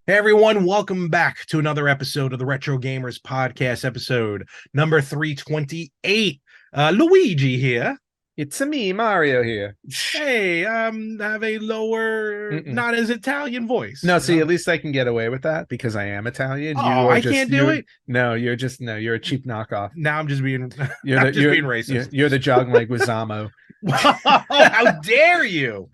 Hey everyone, welcome back to another episode of the Retro Gamers Podcast, episode number 328. Luigi here. It's a me, Mario here. Hey, have a lower, Mm-mm. not as Italian voice, No, you see, know? at least I can get away with that because I am Italian. Oh, You are I just can't do you. it. No, you're a cheap knockoff. Now I'm just being, You're I'm the just you're being you're, racist. you're the Jog Leguizamo. Oh, how dare you?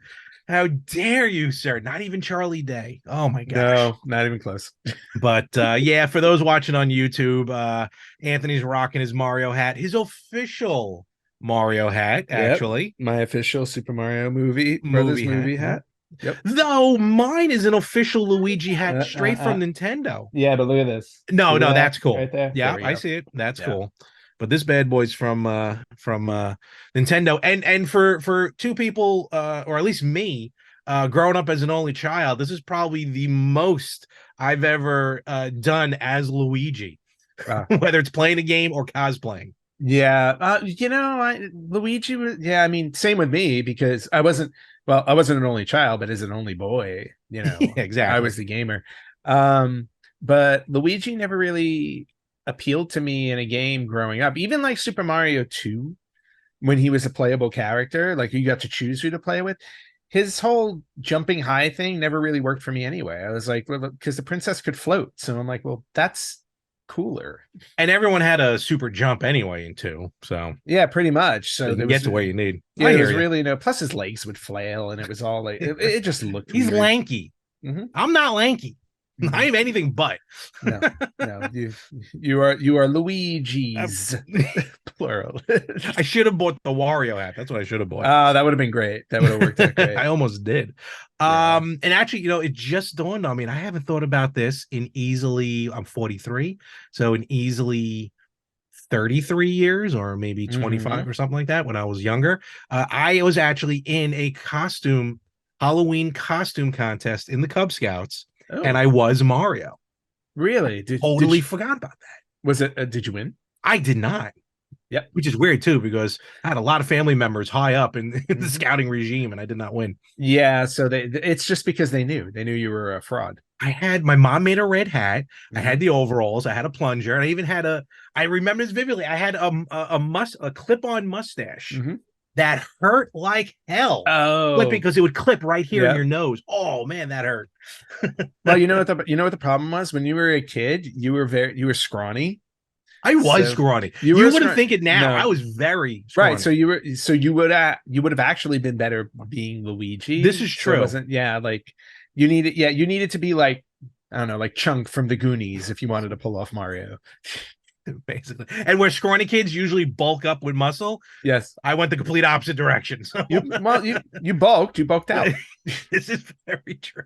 How dare you, sir? Not even Charlie Day. Oh my gosh. No, not even close. But yeah, for those watching on YouTube, Anthony's rocking his Mario hat, his official Mario hat, Yep, actually. my official Super Mario movie Brothers Movie hat. movie Yeah. hat. Yep. Though mine is an official Luigi Uh, hat uh, straight uh. from Nintendo. Yeah, but look at this. No, See no, that that's cool. right there? There Yeah, we I go. see it. That's Yeah. cool. But this bad boy's from Nintendo. And for two people, or at least me, growing up as an only child, this is probably the most I've ever done as Luigi, Uh, whether it's playing a game or cosplaying. Yeah, Luigi was, yeah, I mean, same with me because I wasn't an only child, but as an only boy, Yeah, I exactly. was the gamer. But Luigi never really appealed to me in a game growing up, even like Super Mario 2, when he was a playable character, like you got to choose who to play with. His whole jumping high thing never really worked for me anyway. I was like, well, because the princess could float. So I'm like, well, that's cooler. And everyone had a super jump anyway in two, so Yeah, pretty much. you So can there get was, to where you need. yeah, I there hear was you. really no. Plus, his legs would flail, and it was all like it just looked He's weird. lanky. Hmm. I'm not lanky. I Hmm. am anything but. No, no, you are Uh, Luigi's plural. I should have bought the Wario hat. That's what I should have bought. That would have been great. That would have worked out great. I almost did. Yeah. And actually, it just dawned on me, and I haven't thought about this in easily, I'm 43, so in easily 33 years or maybe 25 Hmm. or something like that when I was younger. I was actually in a Halloween costume contest in the Cub Scouts, and Oh, I was Mario. really? Did Totally you, forgot about that. was it? Did you win? I did not, Yep. which is weird too, because I had a lot of family members high up in the Hmm. scouting regime, and I did not win. Yeah. So it's just because they knew you were a fraud. I had my mom made a red hat. I Hmm. had the overalls. I had a plunger, and I even had a. I remember this vividly. I had a clip-on mustache Hmm. that hurt like hell. Clipping Oh, because it would clip right here in yeah. your nose. Oh man, that hurt. Well, you know what the problem was when you were a kid. You were scrawny. I was So scrawny. you were You wouldn't scrawny. think it now. I No, was very right. scrawny. So you would have actually been better being This Luigi. is So it true. wasn't, yeah, like you needed to be like, I don't know, like Chunk from the Goonies if you wanted to pull off Mario. Basically. And where scrawny kids usually bulk up with muscle, Yes. I went the complete opposite direction. So You bulked out. this is very true.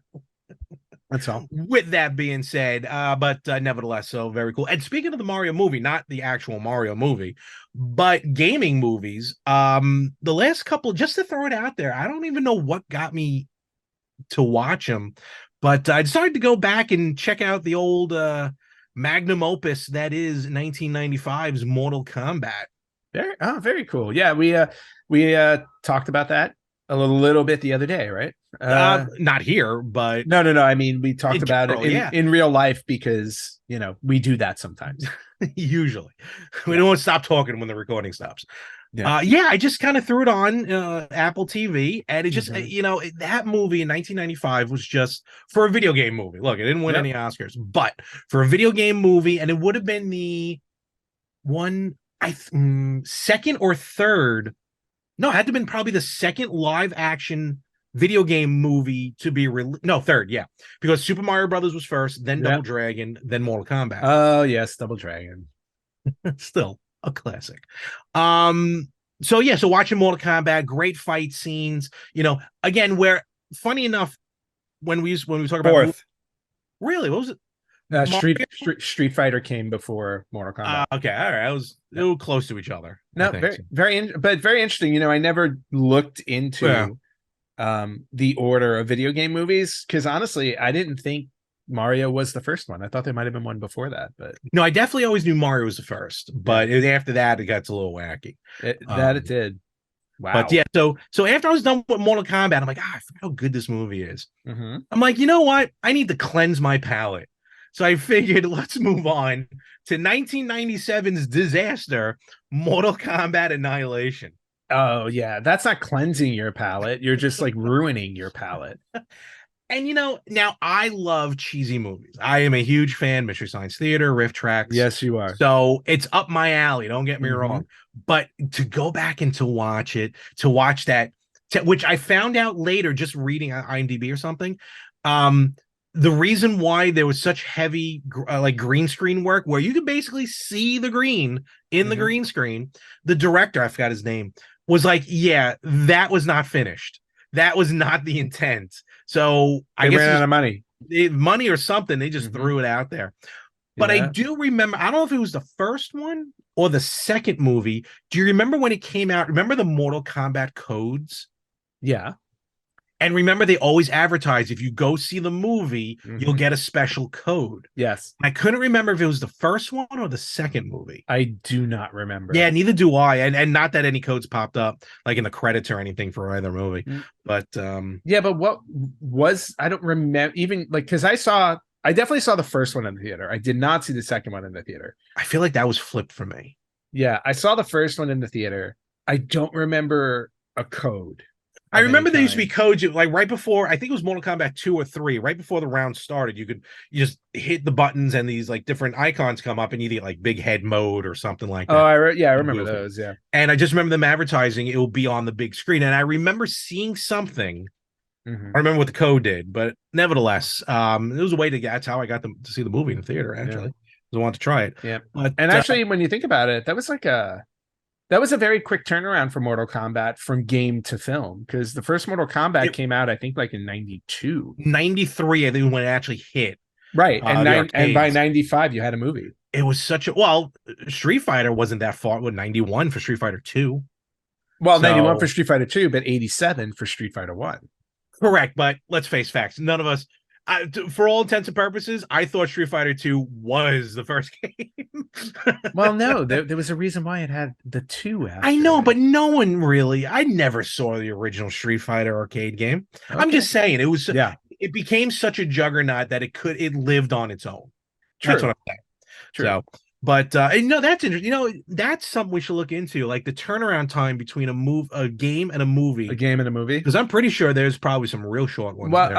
That's all. With that being said, but nevertheless, so very cool. And speaking of the Mario movie, not the actual Mario movie, but gaming movies, the last couple, just to throw it out there, I don't even know what got me to watch them, but I decided to go back and check out the old magnum opus that is 1995's Mortal Kombat. Very cool. Yeah, we talked about that a little bit the other day, right? Not here, but No. I mean, we talked in about it general, in yeah. in real life because we do that sometimes. Usually, we Yeah. don't want to stop talking when the recording stops. Yeah. Yeah, I just kind of threw it on Apple TV, and it just Hmm. that movie in 1995 was just for a video game movie. Look, it didn't win Yep. any Oscars, but for a video game movie, and it would have been the one second or third. No, it had to have been probably the second live action video game movie to be released. No, third, yeah, because Super Mario Brothers was first, then Double Yep. Dragon, then Mortal Kombat. Oh yes, Double Dragon. Still a classic. Um, so yeah, so watching Mortal Kombat, great fight scenes. Again, where funny enough, when we talk about Fourth. really, what was it? Street, Mario? Street Fighter came before Mortal Kombat. Okay, all right, I was a Yep. little close to each other, I No, think. but very interesting. I never looked Yeah. into the order of video game movies because honestly, I didn't think Mario was the first one. I thought there might have been one before that, but No, I definitely always knew Mario was the first, yeah, but after that, it got a little wacky. it Um, did. But Wow. yeah, so after I was done with Mortal Kombat, I'm like, I forgot how good this movie is. Hmm. I'm like, you know what? I need to cleanse my palate. So I figured let's move on to 1997's disaster, Mortal Kombat Annihilation. Oh yeah, that's not cleansing your palate. You're just like ruining your palate. And now I love cheesy movies. I am a huge fan, Mystery Science Theater, Riff Tracks. Yes, you are. So it's up my alley. Don't get me Hmm. wrong. But to go back and to watch it, to watch that, which I found out later just reading on IMDb or something. Um, the reason why there was such heavy like green screen work where you could basically see the green in the Hmm. green screen, the director, I forgot his name, was like, yeah, that was not finished. That was not the intent. So I They guess ran out it's of money. money or something. They just Hmm. threw it out there. But I Yeah. do remember, I don't know if it was the first one or the second movie. Do you remember when it came out? Remember the Mortal Kombat codes? Yeah. And remember, they always advertise if you go see the movie, you'll Hmm. get a special code. Yes. I couldn't remember if it was the first one or the second movie. I do not Yeah, remember. neither do I. And not that any codes popped up like in the credits or anything for either movie. Mm. But Yeah, but what was I don't remember even like because I definitely saw the first one in the theater. I did not see the second one in the theater. I feel like that was flipped for me. Yeah, I saw the first one in the theater. I don't remember a code I of any remember there used to be kind. codes like right before, I think it was Mortal Kombat 2 or 3, right before the round started. You just hit the buttons and these like different icons come up and you get like big head mode or something like Oh, that. yeah, I remember Goofy. those. Yeah. And I just remember them advertising it will be on the big screen. And I remember seeing something. I Hmm. remember what the code did, but nevertheless, it was a way to get. That's how I got to see the movie in the theater. Yeah. Actually, I wanted to try it. Yeah. But And actually, when you think about it, that was a very quick turnaround for Mortal Kombat from game to film because the first Mortal Kombat it came out, I think, like in '92. 93, I think when it actually hit Right. the And by arcades. '95, you had a movie. It was such a Street Fighter wasn't that far with 91 for Street Fighter 2. Well, '91 for So Street Fighter 2, but '87 for Street Fighter 1. correct, but let's face facts. None of us for all intents and purposes, I thought Street Fighter 2 was the first game. Well, no, there was a reason why it had the two I after know, it. but no one really. I never saw the original Street Fighter arcade game. I'm Okay. just saying Yeah. it became such a juggernaut that it lived on its own. That's what True. I'm saying. True. So, but that's interesting. That's something we should look into, like the turnaround time between a game and a A movie. game and a movie. Because I'm pretty sure there's probably some real short ones Well, there.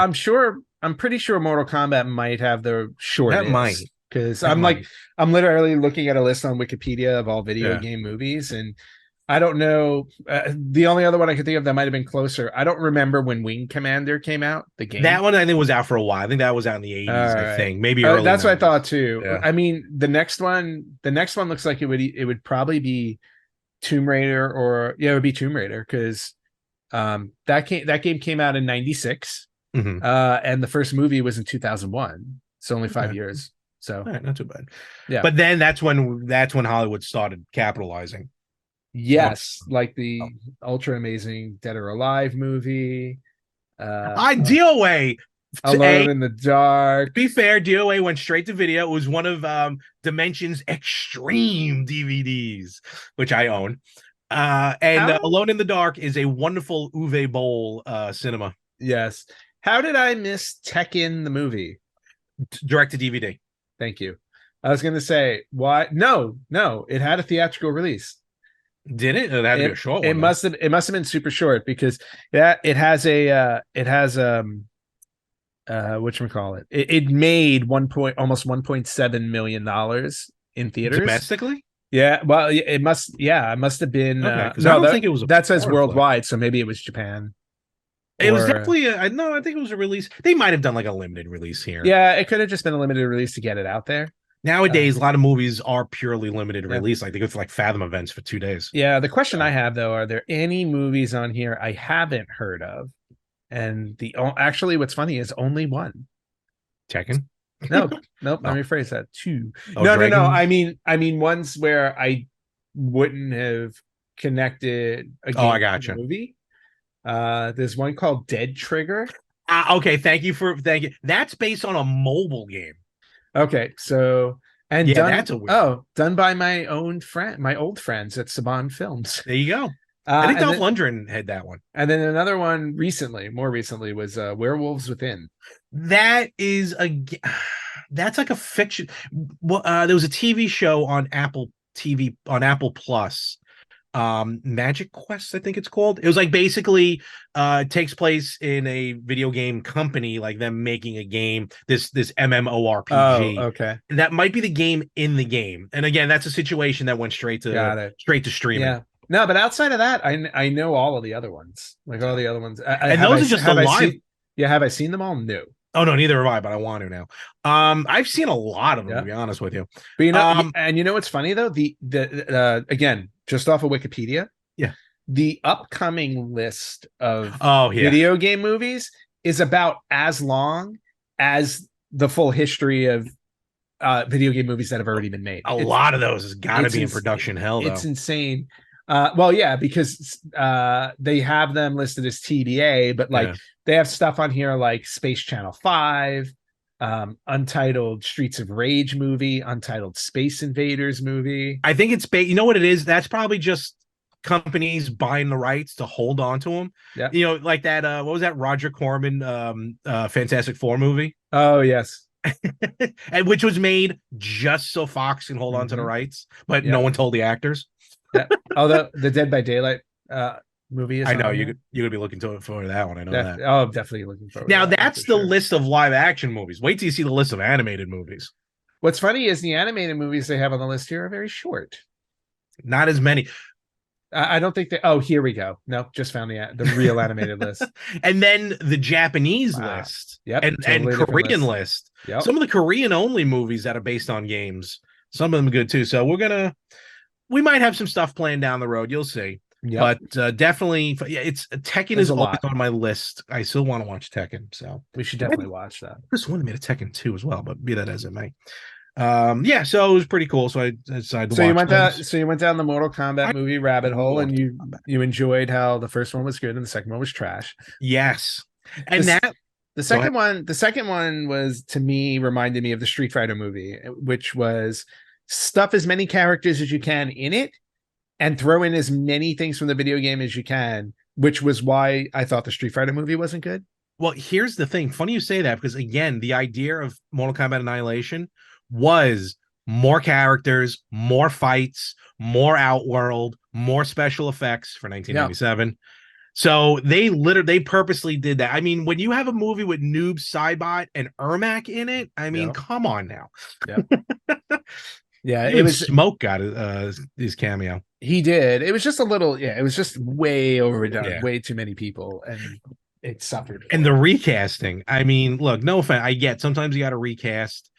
I'm pretty sure Mortal Kombat might have the That might. shortest because That might. I'm literally looking at a list on Wikipedia of all video Yeah. game movies, and I don't know. The only other one I could think of that might have been closer. I don't remember when Wing Commander came out, the That game. one I think was out for a while. I think that was out in the All 80s, I right. think. Maybe early That's what I 90s. thought too. Yeah. I mean, the next one looks like it would probably be Tomb Raider or yeah, it would be Tomb Raider because that game came out in '96, Mhm. and the first movie was in 2001. It's only 5 years. So All right, not too bad. yeah, But then that's when Hollywood started capitalizing. yes, like the ultra amazing Dead or Alive movie, DOA. Alone in the Dark. Be fair, DOA went straight to video. It was one of Dimension's extreme DVDs, which I own. And How? Alone in the Dark is a wonderful Uwe Boll cinema Yes. How did I miss Tekken the movie? direct to DVD. Thank you. I was going to say, why? No, it had a theatrical release. Did it? It had to be a short one. It must have been super short because it has whatchamacallit. It made almost $1.7 million in theaters. Domestically? Yeah, well, it must have been Okay, because I don't think it was that says foreign worldwide, so maybe it was Japan. It was Or definitely no, I think it was a release. They might have done like a limited release here. yeah, it could have just been a limited release to get it out there. Nowadays, a lot of movies are purely limited Yeah. release. Like they go for like Fathom events for 2 days. Yeah, the question I have though, are there any movies on here I haven't heard of? And actually, what's funny is only one. Tekken. Nope. Let Oh. me phrase that. Two. Oh, No. Dragon? I mean ones where I wouldn't have connected a game I to gotcha. the movie. There's one called Dead Trigger. Okay, thank you. That's based on a mobile game. Okay, so Yeah, that's a weird. done by my old friends at Saban Films. There you go. I think And Dolph then Lundgren had that one. another one recently, more recently, was Werewolves Within. That is that's like a fiction. Well, there was a TV show on Apple TV on Apple Plus, Magic Quest, I think it's called. It was like basically it takes place in a video game company, like them making a game, this Oh, MMORPG. okay. That might be the game in the game. And again, that's a situation that went Got it. straight to streaming. Yeah. No, but outside of that, I know all of the other ones. Like all So, the other ones. and those are just the Have I live. seen? Yeah, have I seen them all? No. Oh no, neither have I, but I want to now. I've seen a lot of them, to Yeah. be honest with you. But Um, and you know what's funny though? The again, just off of Wikipedia, yeah. the upcoming list of Oh yeah. video game movies is about as long as the full history of video game movies that have already been made. A lot of those has got to be in production hell, It's though. insane. Well, yeah, because they have them listed as TBA, but like Yeah. they have stuff on here like Space Channel 5, Untitled Streets of Rage movie, Untitled Space Invaders movie. I think it's you know what it is? That's probably just companies buying the rights to hold on to them. Yeah. You know, like that what was that Roger Corman Fantastic Four movie? Oh, yes. And which was made just so Fox can hold on to the rights, but no one told the actors. Yeah. Although the Dead by Daylight movie is I know you're gonna be looking for that one. I know that. Oh, I'm definitely looking forward Now to that that's the list of live action movies. Wait till you see the list of animated movies. What's funny is the animated movies they have on the list here are very short. Not as many. I don't think they. Oh, here we go. No, just found the real animated list. And then the Japanese list, yep, and totally Korean list. Yep. Some of the Korean only movies that are based on games. Some of them good too. So we might have some stuff planned down the road. You'll see. Yep. But definitely, yeah, it's Tekken is always on my list. I still want to watch Tekken, so we should definitely watch that. Chris wanted me to Tekken 2 as well, but be that as it may. Yeah, so it was pretty cool. So I decided to watch. So you went down the Mortal Kombat movie rabbit hole, and you enjoyed how the first one was good and the second one was trash. Yes, and the second one was, to me, reminded me of the Street Fighter movie, which was stuff as many characters as you can in it and throw in as many things from the video game as you can, which was why I thought the Street Fighter movie wasn't good. Well, here's the thing. Funny you say that, because again, the idea of Mortal Kombat Annihilation was more characters, more fights, more Outworld, more special effects for 1997. Yeah. So they purposely did that. I mean, when you have a movie with Noob Saibot and Ermac in it, I mean, come on now. Yeah, it was Smoke got his cameo. He did. It was just a little, it was just way overdone, way too many people, and it suffered. And the recasting, I mean, look, no offense, I get sometimes you got to recast.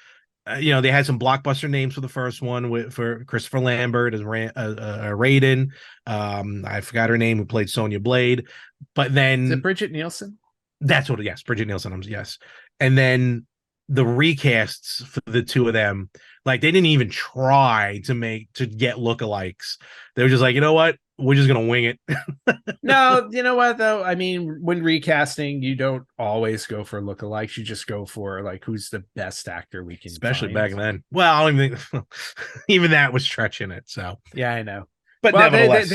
You know, they had some blockbuster names for the first one for Christopher Lambert as Raiden. I forgot her name, who played Sonya Blade. But then is it Bridget Nielsen? That's what. Yes, Bridget Nielsen. Yes, and then the recasts for the two of them, like they didn't even try to get lookalikes. They were just like, you know what, we're just gonna wing it. No, you know what though? I mean, when recasting, you don't always go for lookalikes. You just go for like who's the best actor we can. Especially back then. Well, I don't even think even that was stretching it. So yeah, I know. But nevertheless,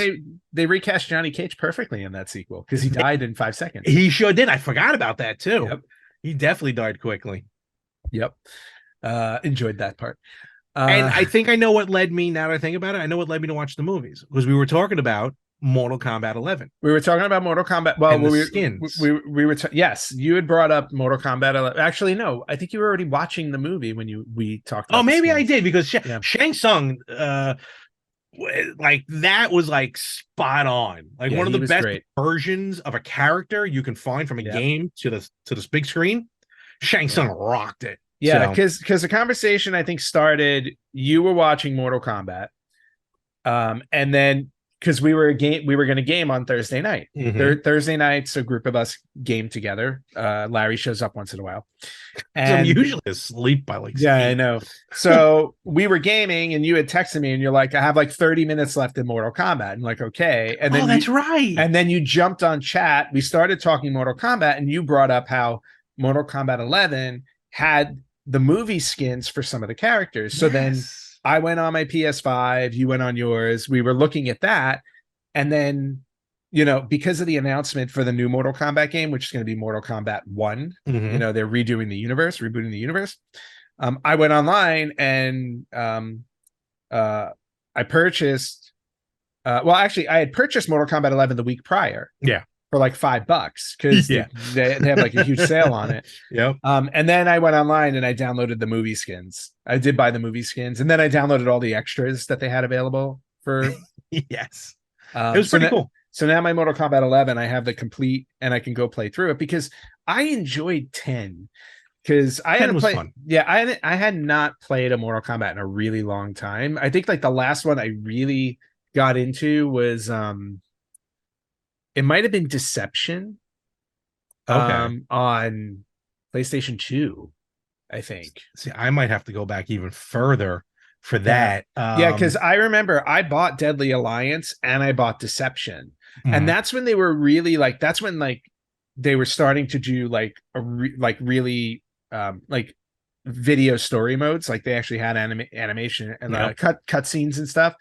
they recast Johnny Cage perfectly in that sequel because he died in 5 seconds. He sure did. I forgot about that too. Yep. He definitely died quickly. Yep. Enjoyed that part. And I think I know what led me, now that I think about it, I know what led me to watch the movies, because we were talking about Mortal Kombat 11. We were talking about Mortal Kombat. Well, skins. We were yes, you had brought up Mortal Kombat 11. Actually, no, I think you were already watching the movie when we talked about maybe I did, because Shang Tsung like that was like spot on, like one of the best versions of a character you can find from a game to the big screen. Shang Tsung rocked it. Yeah, because the conversation I think started. You were watching Mortal Kombat, and then because we were going to game on Thursday night. Thursday nights, a group of us game together. Larry shows up once in a while, and I'm usually asleep by like 8. I know. So we were gaming, and you had texted me, and you're like, "I have like 30 minutes left in Mortal Kombat." And like, okay, and then that's right. And then you jumped on chat. We started talking Mortal Kombat, and you brought up how Mortal Kombat 11 had the movie skins for some of the characters. So then I went on my PS5, you went on yours. We were looking at that. And then because of the announcement for the new Mortal Kombat game, which is going to be Mortal Kombat 1, Hmm. they're rebooting the universe. I went online and I purchased. Well, actually, I had purchased Mortal Kombat 11 the week prior Yeah. for like $5 because Yeah. they have like a huge sale on it. Yep. And then I went online and I downloaded the movie skins. I did buy the movie skins, and then I downloaded all the extras that they had available for. Yes. It was So pretty now, cool. so now my Mortal Kombat 11, I have the complete, and I can go play through it because I enjoyed 10 because I 10 hadn't was played. fun. Yeah, I had not played a Mortal Kombat in a really long time. I think like the last one I really got into was it might have been Deception Okay. on PlayStation 2, I think. See, I might have to go back even further for Yeah. that. Yeah, because I remember I bought Deadly Alliance and I bought Deception. And Mhm. that's when they were really like, that's when like they were starting to do like like really like video story modes. Like they actually had animation and Yep. cut scenes and stuff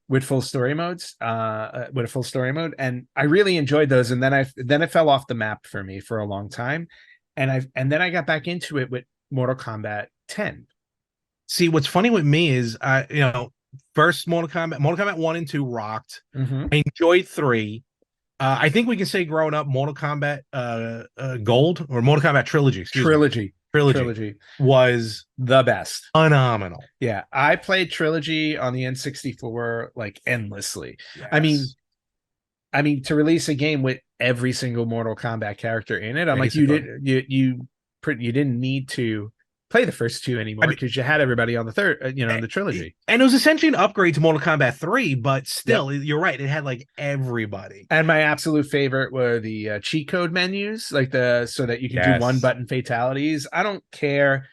with full story modes, with a full story mode. And I really enjoyed those. And then it fell off the map for me for a long time. And then I got back into it with Mortal Kombat 10. See, what's funny with me is, first Mortal Kombat 1 and 2 rocked. Mm-hmm. I enjoyed 3. I think we can say growing up, Mortal Kombat Gold or Mortal Kombat Trilogy, excuse me, Trilogy. Trilogy Trilogy. was The best. phenomenal. Yeah. I played Trilogy on the N64 like endlessly. I mean, Yes. to release a game with every single Mortal Kombat character in it, I'm like, Basically. you didn't need to play the first two I anymore mean, because you had everybody on the third, in the and trilogy. it was essentially an upgrade to Mortal Kombat 3, but Yep. still, you're right. It had like everybody. And my absolute favorite were the cheat code menus, like so that you can do one Yes. button fatalities. I don't care.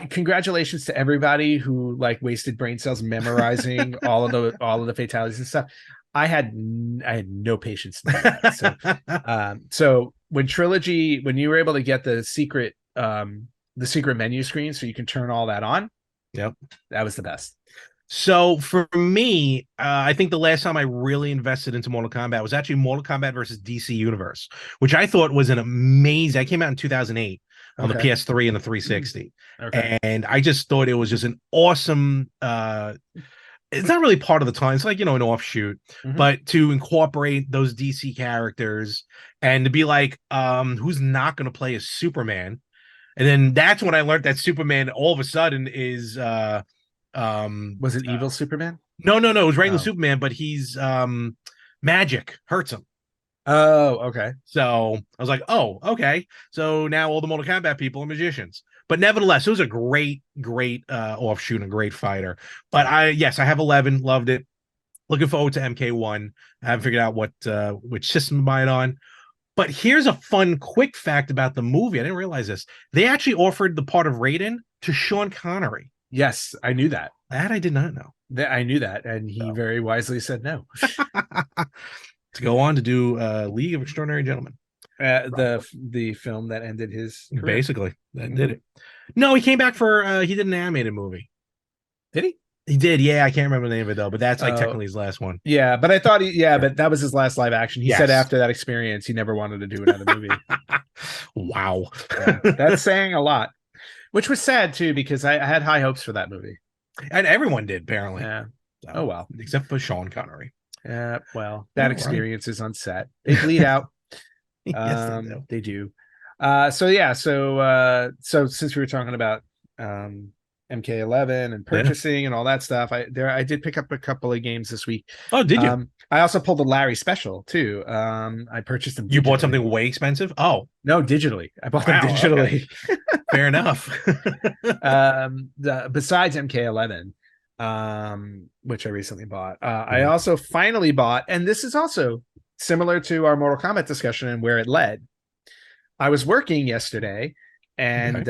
Congratulations to everybody who like wasted brain cells memorizing all of the fatalities and stuff. I had no patience to do that. So when you were able to get the secret menu screen, so you can turn all that on, Yep. that was the best. So for me, I think the last time I really invested into Mortal Kombat was actually Mortal Kombat versus DC Universe, which I thought was an amazing. I came out in 2008 on the Okay. PS3 and the 360, Okay. and I just thought it was just an awesome. It's not really part of the time. It's like an offshoot, Mm-hmm. but to incorporate those DC characters and to be like, who's not going to play as Superman? And then that's when I learned that Superman all of a sudden is Was it Evil Superman? no, it was regular Oh. Superman, but he's magic hurts him. Oh, okay. So I was like, oh, okay. So now all the Mortal Kombat people are magicians. But nevertheless, it was a great offshoot and a great fighter. But I have 11, loved it. Looking forward to MK1. I haven't figured out which system to buy it on. But here's a fun, quick fact about the movie. I didn't realize this. They actually offered the part of Raiden to Sean Connery. Yes, I knew that. That I did not know. I knew that, and he So. very wisely said no. To go on to do League of Extraordinary Gentlemen. The film that ended his career. Basically, that did it. No, he came back for he did an animated movie. Did he? He did, yeah. I can't remember the name of it though, but that's like Oh, technically his last one. yeah, but I thought but that was his last live action. He said Yes. after that experience, he never wanted to do another movie. Wow. Yeah, that's saying a lot, which was sad too because I had high hopes for that movie. And everyone did, apparently. Yeah. So, oh well. Except for Sean Connery. Yeah. Well, that experience is on set. They bleed out. Yes, they do. So since we were talking about MK11 and purchasing and all that stuff, I did pick up a couple of games this week. Oh, did you? I also pulled a Larry special too. I purchased them digitally. You bought something way expensive? Oh. No, digitally. I bought them digitally. Okay. Fair enough. Besides MK11, which I recently bought, I also finally bought, and this is also similar to our Mortal Kombat discussion and where it led. I was working yesterday, and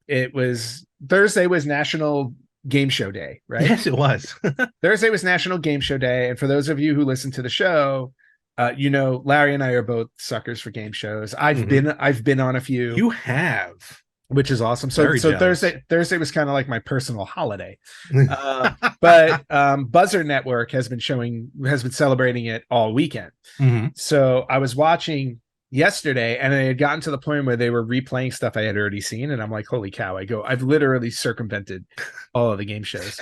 it was Thursday was National Game Show Day, right? Yes, it was. Thursday was National Game Show Day, and for those of you who listen to the show, Larry and I are both suckers for game shows. I've been on a few. You have. which is awesome. So Very so jealous. Thursday was kind of like my personal holiday. But Buzzer Network has been celebrating it all weekend. Mhm. So I was watching yesterday, and I had gotten to the point where they were replaying stuff I had already seen, and I'm like, holy cow! I've literally circumvented all of the game shows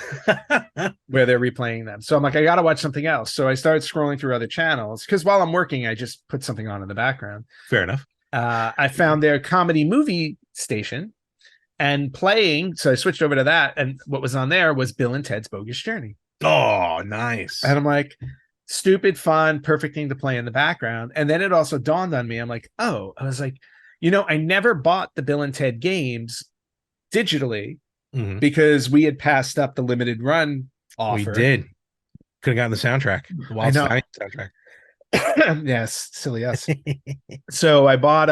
where they're replaying them. So I'm like, I got to watch something else. So I started scrolling through other channels because while I'm working, I just put something on in the background. Fair enough. I found their comedy movie station and playing. So I switched over to that. And what was on there was Bill and Ted's Bogus Journey. Oh, nice. And I'm like, stupid, fun, perfect thing to play in the background. And then it also dawned on me. I'm like, oh, I was like, I never bought the Bill and Ted games digitally Mhm. because we had passed up the limited run We offer. did. Could have gotten the soundtrack, the I Wild know. Stallion soundtrack. Yes, silly us. So I bought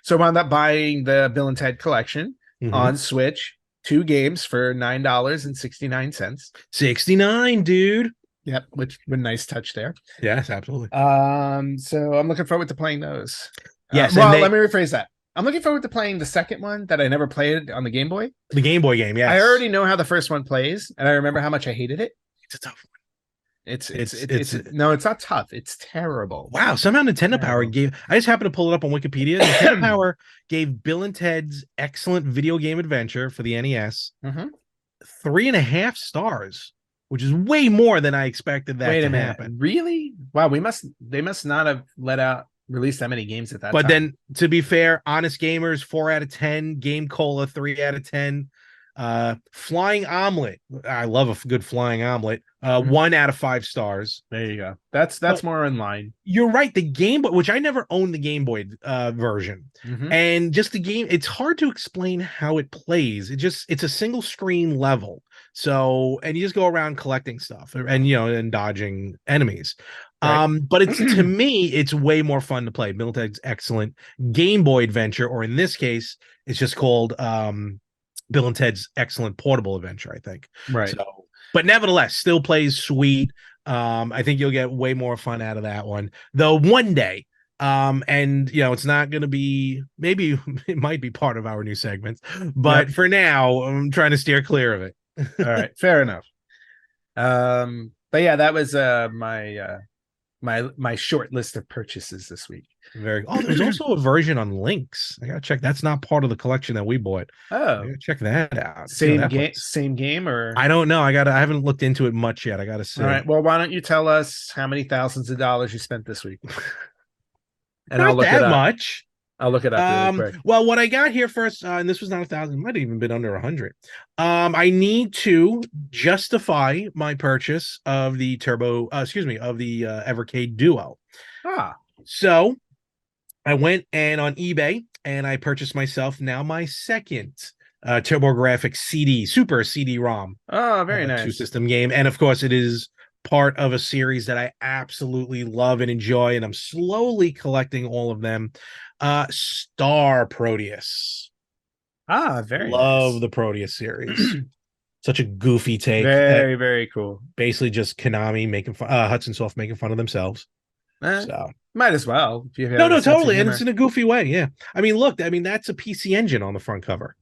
so I wound up buying the Bill and Ted collection Mhm. on Switch, 2 games for $9.69. 69, dude. Yep, which was a nice touch there. Yes, absolutely. So I'm looking forward to playing those. Yes, and Well, let they me rephrase that. I'm looking forward to playing the second one that I never played on the Game Boy. the Game Boy game, I yes. already know how the first one plays, and I remember how much I hated it. It's a tough one. It's no, it's not tough. It's terrible. Wow, somehow Nintendo Power Terrible. gave I just happened to pull it up on Wikipedia. Nintendo Power gave Bill and Ted's Excellent Video Game Adventure for the NES Mhm. 3.5 stars, which is way more than I expected that Wait to a minute. happen. Really? Wow, they must not have released that many games at that But time. then, to be fair, Honest Gamers 4 out of 10, Game Cola 3 out of 10, Flying Omelet. I love a good flying omelet. 1 out of 5 stars. There you go. That's more in line. You're right. The Game Boy, which I never owned the Game Boy version, Mhm. and just the game, it's hard to explain how it plays. It's a single screen level. So, and you just go around collecting stuff and dodging enemies. Right. But it's to me, it's way more fun to play. Bill and Ted's Excellent Game Boy Adventure, or in this case, it's just called Bill and Ted's Excellent Portable Adventure, I think. Right. So, but nevertheless, still plays sweet. I think you'll get way more fun out of that one, though one day. And it's not going to be, maybe it might be part of our new segments, but Yep. for now, I'm trying to steer clear of it. All right. Fair enough. But yeah, that was my short list of purchases this week. There's also a version on Lynx. I gotta check. That's not part of the collection that we bought. I Oh, gotta check that out. same game, or I don't know. I haven't looked into it much yet. I gotta see. all right. Well, why don't you tell us how many thousands of dollars you spent this week, and I'll Not look it that up. much. I'll look it up really quick. Well, what I got here first, and this was not 1,000, it might have even been under 100. I need to justify my purchase of the Evercade Duo. Ah, So I went and on eBay and I purchased myself now my second TurboGrafx Super CD-ROM oh, very two nice. system game, and of course it is part of a series that I absolutely love and enjoy, and I'm slowly collecting all of them. Star Proteus. Ah, very Love nice. the Proteus series. Such a goofy take. Very, very cool. Basically just Konami making fun, Hudson Soft making fun of themselves. So might as well. If you have no, a sense of totally, and humor. it's in a goofy way. Yeah, I mean, look, that's a PC Engine on the front cover.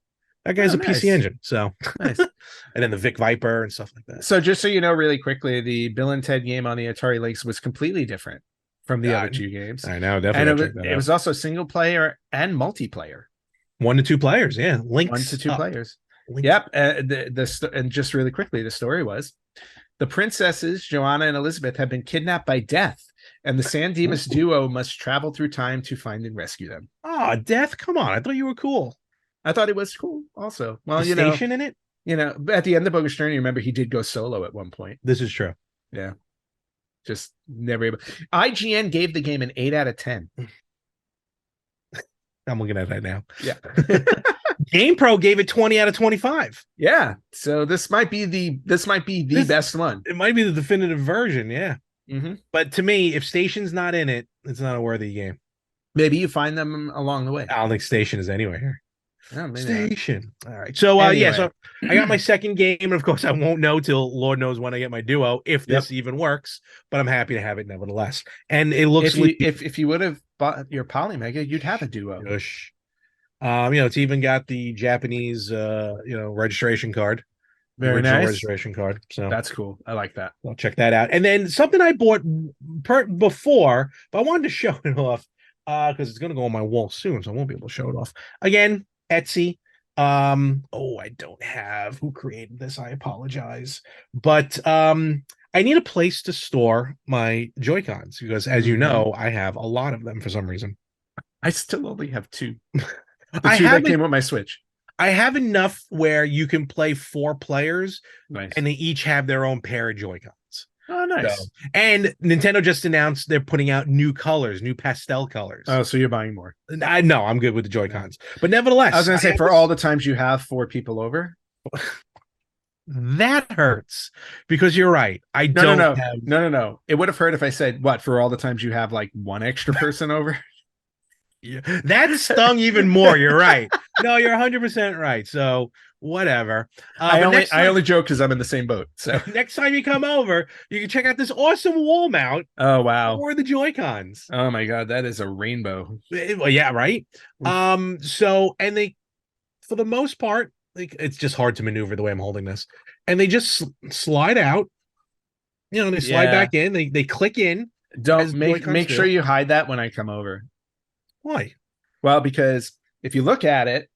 That guy's Oh, a PC nice. Engine. So Nice. and then the Vic Viper and stuff like that. So just so you know, really quickly, the Bill and Ted game on the Atari Lynx was completely different from the other two games. I know, definitely. And gotta check that it out. was also single player and multiplayer. 1 to 2 players, yeah. Links 1 to 2 up. players. Links. Yep. And just really quickly, the story was the princesses Joanna and Elizabeth have been kidnapped by Death, and the San Dimas duo must travel through time to find and rescue them. Oh, Death! Come on, I thought you were cool. I thought it was cool. Also, well, the station in it. At the end of Bogus Journey, remember he did go solo at one point. This is true. Yeah. Just never able. IGN gave the game an 8 out of 10. I'm looking at that now. Yeah. GamePro gave it 20 out of 25. Yeah. So this might be the best one. It might be the definitive version, yeah. Mm-hmm. But to me, if Station's not in it, it's not a worthy game. Maybe you find them along the way. I don't think Station is anywhere here. Oh, Station. All right. So anyway. So I got my second game, and of course I won't know till Lord knows when I get my Duo, if this even works, but I'm happy to have it nevertheless. And it looks if you would have bought your Polymega, you'd have a Duo. Shush. It's even got the Japanese, registration card, the Very original nice. registration card. So That's cool. I like that. I'll check that out. And then something I bought before, but I wanted to show it off because it's going to go on my wall soon, so I won't be able to show it off. Again, Etsy. I don't have who created this. I apologize, but I need a place to store my Joy Cons because, as you Mhm. know, I have a lot of them for some reason. I still only have two. The I two that haven't. came with my Switch. I have enough where you can play 4 players, Nice. and they each have their own pair of Joy Cons. Oh, So, nice. and Nintendo just announced they're putting out new colors, new pastel colors. Oh, so you're buying more. I know I'm good with the Joy Yeah. Cons, but I was nevertheless, gonna I say have for all this. the times you have 4 people over. That hurts because you're right. I No, no, don't no, have. no, no, no. It would have hurt if I said what for all the times you have like one extra person over. Yeah, that stung even more. You're right. No, you're 100% right. So whatever. But I only joke because I'm in the same boat. So next time you come over, you can check out this awesome wall mount oh wow. for the Joy Cons. Oh my god, that is a rainbow. Well, yeah, right. So and they, for the most part, like it's just hard to maneuver the way I'm holding this, and they just slide out. They slide Yeah. back in. They click in Don't as Joy Cons make sure do. you hide that when I come over. Why? Well, because if you look at it,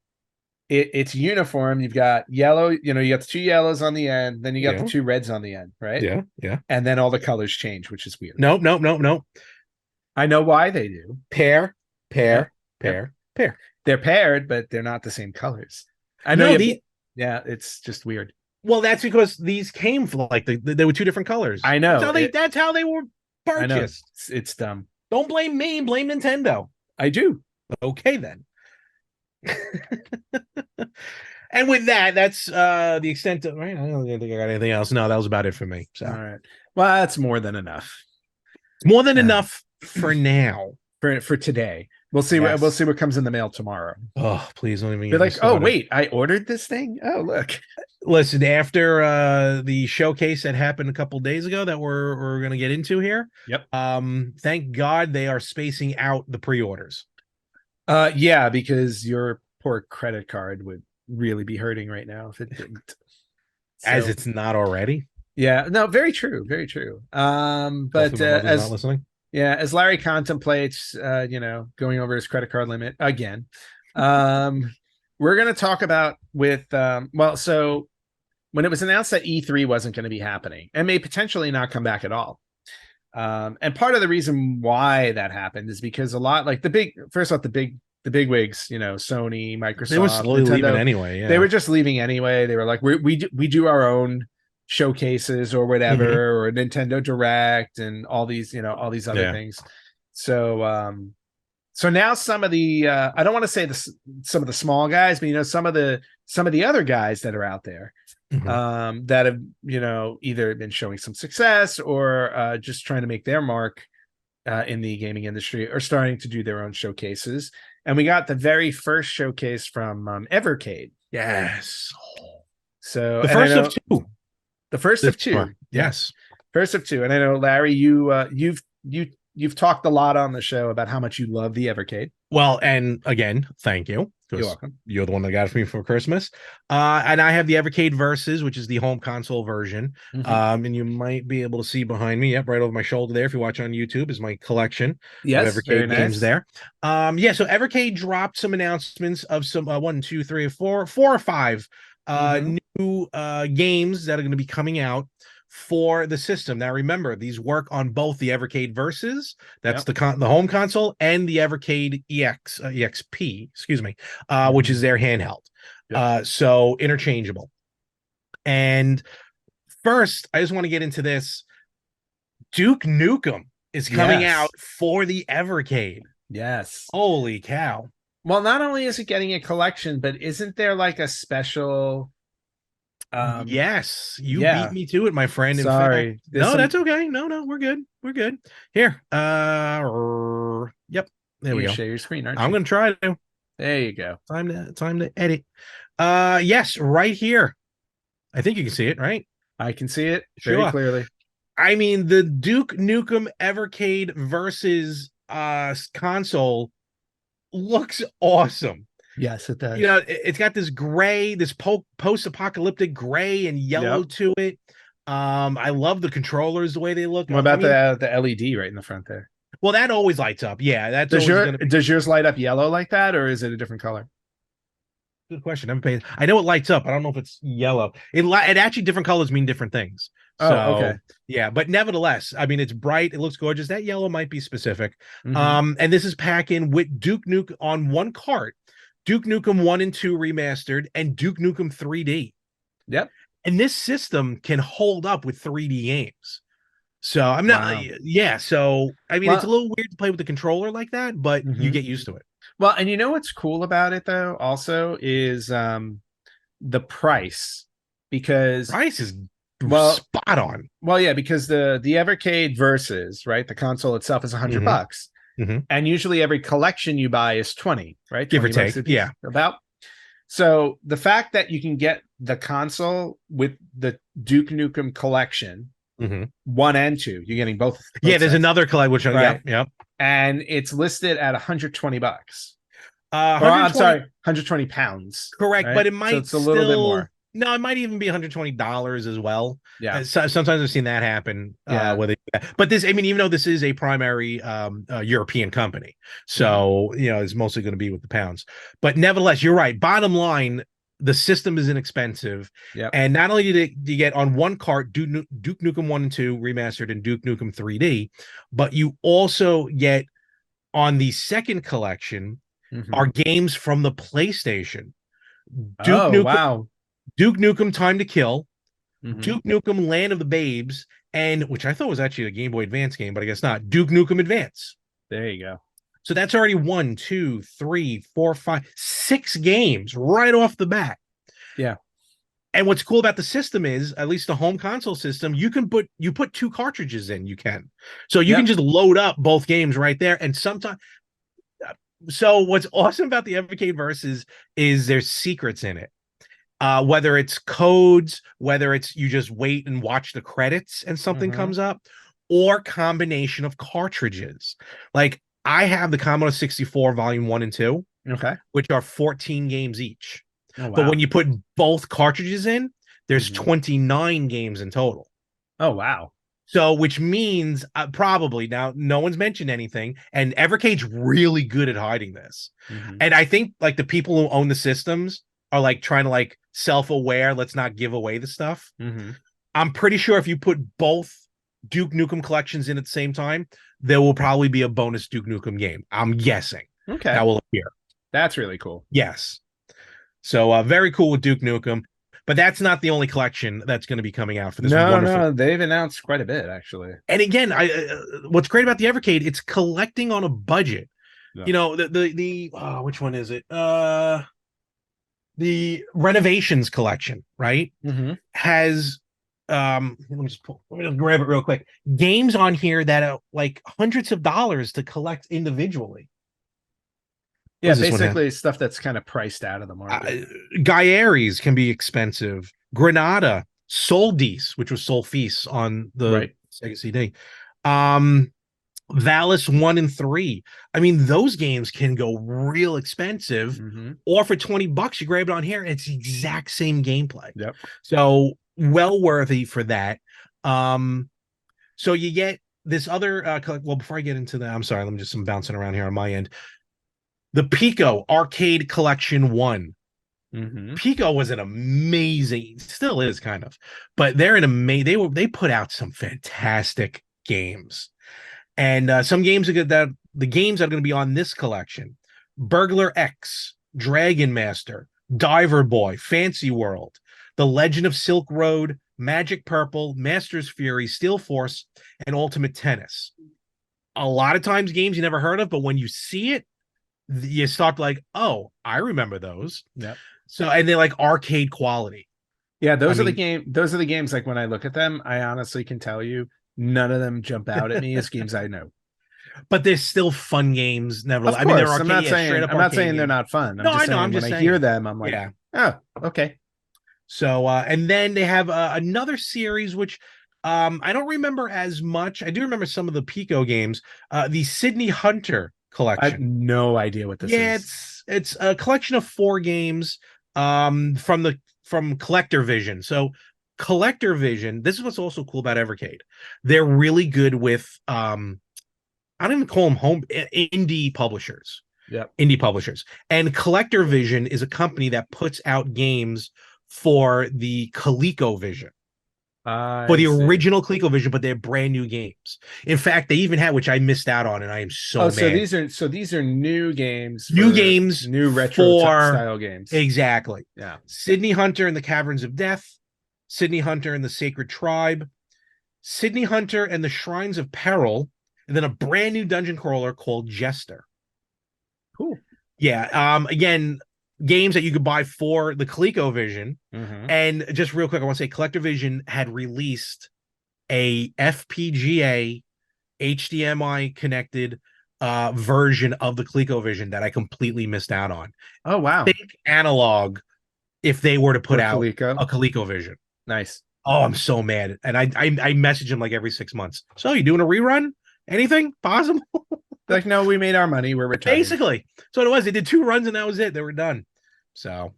it's uniform. You've got yellow, you got the 2 yellows on the end, then you got the Yeah, 2 reds on the end, right? yeah, yeah. And then all the colors change, which is weird. Nope, nope, nope, nope. I know why they do. Pair, Yep. pair, Yep. pair, pair. They're paired, but they're not the same colors. I know No, you. the Yeah, it's just weird. well, that's because these came from like they were 2 different colors. I That's know how they. it. That's how they were I know purchased. it's dumb. Don't blame me. Blame Nintendo. I do. Okay then. And with that, that's the extent of right. I don't think I got anything else. No, that was about it for me. So All right. Well, that's more than enough it's more than uh, enough for now. for today. We'll see we'll Yes. see what comes in the mail tomorrow. Oh, please don't even Be get me like, oh started. wait, I ordered this thing. Oh look. Listen, after the showcase that happened a couple days ago that we're gonna get into here, Yep. thank God they are spacing out the pre-orders. Yeah, because your poor credit card would really be hurting right now if it didn't. As So it's not already. yeah, no, very true, very true. But Hopefully my mother's not as listening. yeah, as Larry contemplates, going over his credit card limit again, we're going to talk about with, so when it was announced that E3 wasn't going to be happening and may potentially not come back at all. And part of the reason why that happened is because a lot like the big wigs, Sony, They were Microsoft, slowly leaving Nintendo, anyway. they Yeah. were just leaving anyway. They were like, we do our own showcases or Mhm. whatever, or Nintendo Direct and all these other Yeah. things. So so now some of the I don't want to say some of the small guys, but some of the other guys that are out there Mhm. that have either been showing some success or just trying to make their mark in the gaming industry are starting to do their own showcases. And we got the very first showcase from Evercade. Yes. So, The and I first of know two. the first of two, yeah, Yes. first of two. And I know Larry, you've talked a lot on the show about how much you love the Evercade. Well, and again, thank you You're because welcome. you're the one that got it for me for Christmas. And I have the Evercade Versus, which is the home console version. Mhm. And you might be able to see behind me, yep, right over my shoulder there. If you watch on YouTube, is my collection of Yes, very Evercade games nice. there. Yeah, so Evercade dropped some announcements of some one, two, three, four or five Mhm. new games that are going to be coming out for the system. Now, remember, these work on both the Evercade Versus, that's Yep. the home console, and the Evercade EXP, excuse me, which is Mhm. their handheld. Yep. So interchangeable. And first, I just want to get into this. Duke Nukem is coming out Yes. for the Evercade. Yes. Holy cow. Well, not only is it getting a collection, but isn't there like a special Yes, you beat yeah, me to it, my friend. In fact, sorry. There's no, some that's okay. No, no, we're good. We're good. Here. Yep. There we you go. share your screen, aren't I'm you? gonna try to. There you go. Time to edit. Yes, right here. I think you can see it, right? I can see it very Sure. clearly. I mean, the Duke Nukem Evercade versus console looks awesome. Yes, it You does. know, it's got this gray, this post-apocalyptic gray and yellow Yep. to it. I love the controllers, the way they look. What I about mean, the LED right in the front there? well, that always lights up. Yeah, that's always going to be Does yours light up yellow like that, or is it a different color? good question. I'm paying. I know it lights up. I don't know if it's yellow. It actually different colors mean different things. Oh, So okay. yeah, but nevertheless, I mean, it's bright. It looks gorgeous. That yellow might be specific. Hmm. And this is packing with Duke Nukem on one cart, Duke Nukem 1 and 2 remastered, and Duke Nukem 3D. Yep. And this system can hold up with 3D games. So I'm not, Wow. yeah. So I mean, it's a Well, little weird to play with the controller like that, but you mhm. get used to it. Well, and you know what's cool about it though, also is the price. Because Price is well, spot on. yeah, because the Evercade versus, right, the console itself is 100 Hmm. bucks. Hmm. And usually every collection you buy is 20, right? Give or 20 bucks take. a piece. Yeah. About. So the fact that you can get the console with the Duke Nukem collection, Hmm. one and two, you're getting Yeah, both there's sets, another collab which right? yep. And it's listed at 120 bucks. Or I'm 120 sorry, 120 pounds, correct, but right? it So might it's a little bit still more. no, it might even be $120 as well. Yeah. Sometimes I've seen that happen Yeah. but this, I mean, even though this is a primary European company, Hmm. so you know, it's mostly going to be with the pounds. But nevertheless, you're right. Bottom line, the system is inexpensive, Yep. and not only do you get on one cart Duke Nukem 1 and 2 remastered and Duke Nukem 3D, but you also get on the second collection are Hmm. games from the PlayStation. Duke Oh, Nukem, wow. Duke Nukem Time to Kill, Hmm. Duke Nukem Land of the Babes, and which I thought was actually a Game Boy Advance game, but I guess not. Duke Nukem Advance. There you go. So that's already one, two, three, four, five, six games right off the bat. Yeah. And what's cool about the system is, at least the home console system, you put two cartridges in. You can, so you can Yep. just load up both games right there. And sometimes, so what's awesome about the Evercade Versus is there's secrets in it. Whether it's codes, whether it's you just wait and watch the credits and something Hmm. comes up, or combination of cartridges. Like I have the Commodore 64 Volume 1 and 2, Okay. which are 14 games each. Oh, But when wow. you put both cartridges in, there's Hmm. 29 games in total. Oh, wow. So, which means probably now no one's mentioned anything, and Evercade's really good at hiding this. Hmm. And I think like the people who own the systems are like trying to like self-aware, let's not give away the stuff. Hmm. I'm pretty sure if you put both Duke Nukem collections in at the same time, there will probably be a bonus Duke Nukem game. I'm guessing Okay. that will appear. That's really cool. Yes. So very cool with Duke Nukem, but that's not the only collection that's going to be coming out for this No, wonderful. no, they've announced quite a bit actually. And again, I what's great about the Evercade, it's collecting on a budget. Yeah. You know, the which one is it? The Renovations collection, right? Hmm. Has let me just grab it real quick. Games on here that are like hundreds of dollars to collect individually. What Yeah, does this one have? basically stuff that's kind of priced out of the market. Gaiares can be expensive. Granada, Soldice, which was Solfis on the Right. Sega CD. Um, Valis 1 and 3. I mean, those games can go real expensive, Hmm. or for 20 bucks, you grab it on here, and it's the exact same gameplay. Yep. So well worthy for that. So you get this other well, before I get into that, I'm sorry, let me just some bouncing around here on my end. The Pico Arcade Collection 1. Hmm. Pico was an amazing, still is kind of, but they're an amazing. They put out some fantastic games, and some games are good. That the games that are going to be on this collection: Burglar X, Dragon Master, Diver Boy, Fancy World, The Legend of Silk Road, Magic Purple, Master's Fury, Steel Force, and Ultimate Tennis. A lot of times, games you never heard of, but when you see it, you start like, oh, I remember those. Yep. So, and they're like arcade quality. Yeah, I those are the mean, game. Those are the games. Like when I look at them, I honestly can tell you none of them jump out at me as games I know. but they're still fun games. Nevertheless, Of I mean, they're course, arcade, yeah, straight up I'm not arcade saying they're games. not fun. I'm No, just I know. I'm saying when just I hear saying. them, I'm like, Yeah. oh, okay. So, and then they have another series which I don't remember as much. I do remember some of the Pico games. The Sydney Hunter I have collection. no idea what this Yeah, is. it's a collection of 4 games from Collector Vision. So Collector Vision, this is what's also cool about Evercade. They're really good with I don't even call them home indie publishers. Yep. Indie publishers. And Collector Vision is a company that puts out games for the ColecoVision, for I the see. original ColecoVision, but they're brand new games. In fact, they even had, which I missed out on, and I am Oh, so so mad. these are new games New for games new retro for style games. exactly. Yeah. Sydney Hunter and the Caverns of Death, Sydney Hunter and the Sacred Tribe, Sydney Hunter and the Shrines of Peril, and then a brand new dungeon crawler called Jester. Cool. Yeah. Again, games that you could buy for the ColecoVision. Mm-hmm. And just real quick, I want to say CollectorVision had released a FPGA HDMI connected version of the ColecoVision that I completely missed out on. Oh wow. Think analog if they were to put For out Coleco. a ColecoVision. Nice. Oh, I'm so mad. And I message him like every 6 months. So you doing a rerun? Anything possible? Like, no, we made our money. We're retired. Basically. So it was. They did 2 runs and that was it. They were done. So,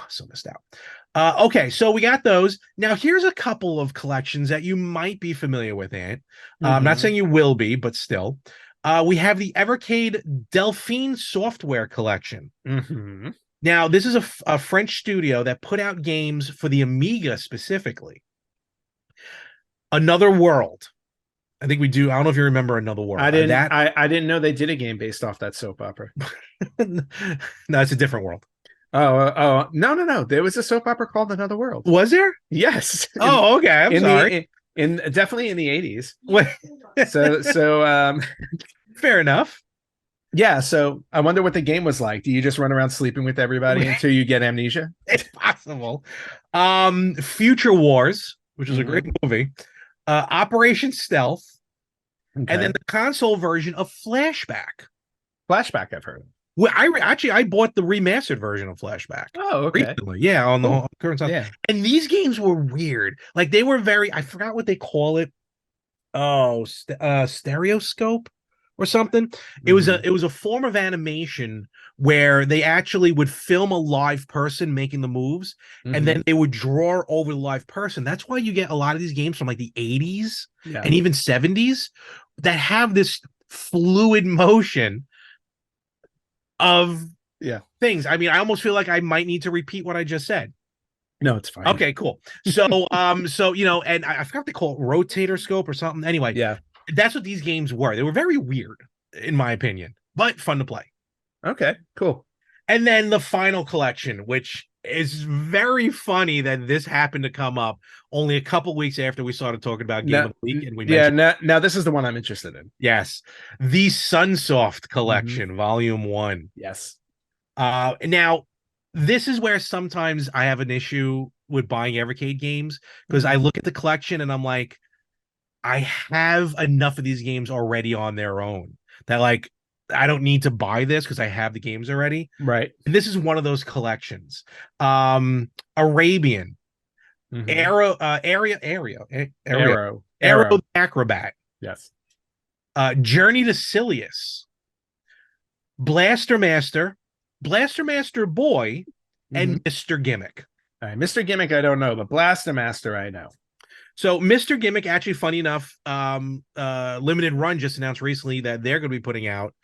so missed out. Okay, so we got those. Now, here's a couple of collections that you might be familiar with, Ant. I'm not saying you will be, but still. We have the Evercade Delphine Software Collection. Mm-hmm. Now, this is a French studio that put out games for the Amiga specifically. Another World. I think we do. I don't know if you remember Another World. I didn't know they did a game based off that soap opera. No, it's a different world. No. There was a soap opera called Another World. Was there? Yes. Oh, okay. I'm sorry. In definitely in the 80s. Wait. So Fair enough. yeah, so I wonder what the game was like. Do you just run around sleeping with everybody until you get amnesia? It's possible. Future Wars, which is a great movie. Operation Stealth, Okay. and then the console version of Flashback. Flashback, I've heard. Well, I bought the remastered version of Flashback. Oh, okay. Recently. Yeah, on the current side. Yeah. And these games were weird. Like they were very, I forgot what they call it. Oh, stereoscope or something. It was a form of animation where they actually would film a live person making the moves, and then they would draw over the live person. That's why you get a lot of these games from like the 80s and even 70s that have this fluid motion of things. I mean, I almost feel like I might need to repeat what I just said. No, it's fine. Okay, cool. So, so and I forgot they call it rotator scope or something. Anyway, yeah, that's what these games were. They were very weird, in my opinion, but fun to play. Okay, cool. And then the final collection, which is very funny that this happened to come up only a couple weeks after we started talking about Game of the Week, and we mentioned now this is the one I'm interested in. Yes, the Sunsoft Collection, Volume 1. Yes. Now this is where sometimes I have an issue with buying Evercade games because I look at the collection and I'm like, I have enough of these games already on their own that like I don't need to buy this because I have the games already. Right. And this is one of those collections. Arabian, Arrow Acrobat. Yes. Journey to Silius, Blaster Master Boy, and Mr. Gimmick. All right, Mr. Gimmick, I don't know, but Blaster Master, I know. So Mr. Gimmick, actually, funny enough, Limited Run just announced recently that they're going to be putting out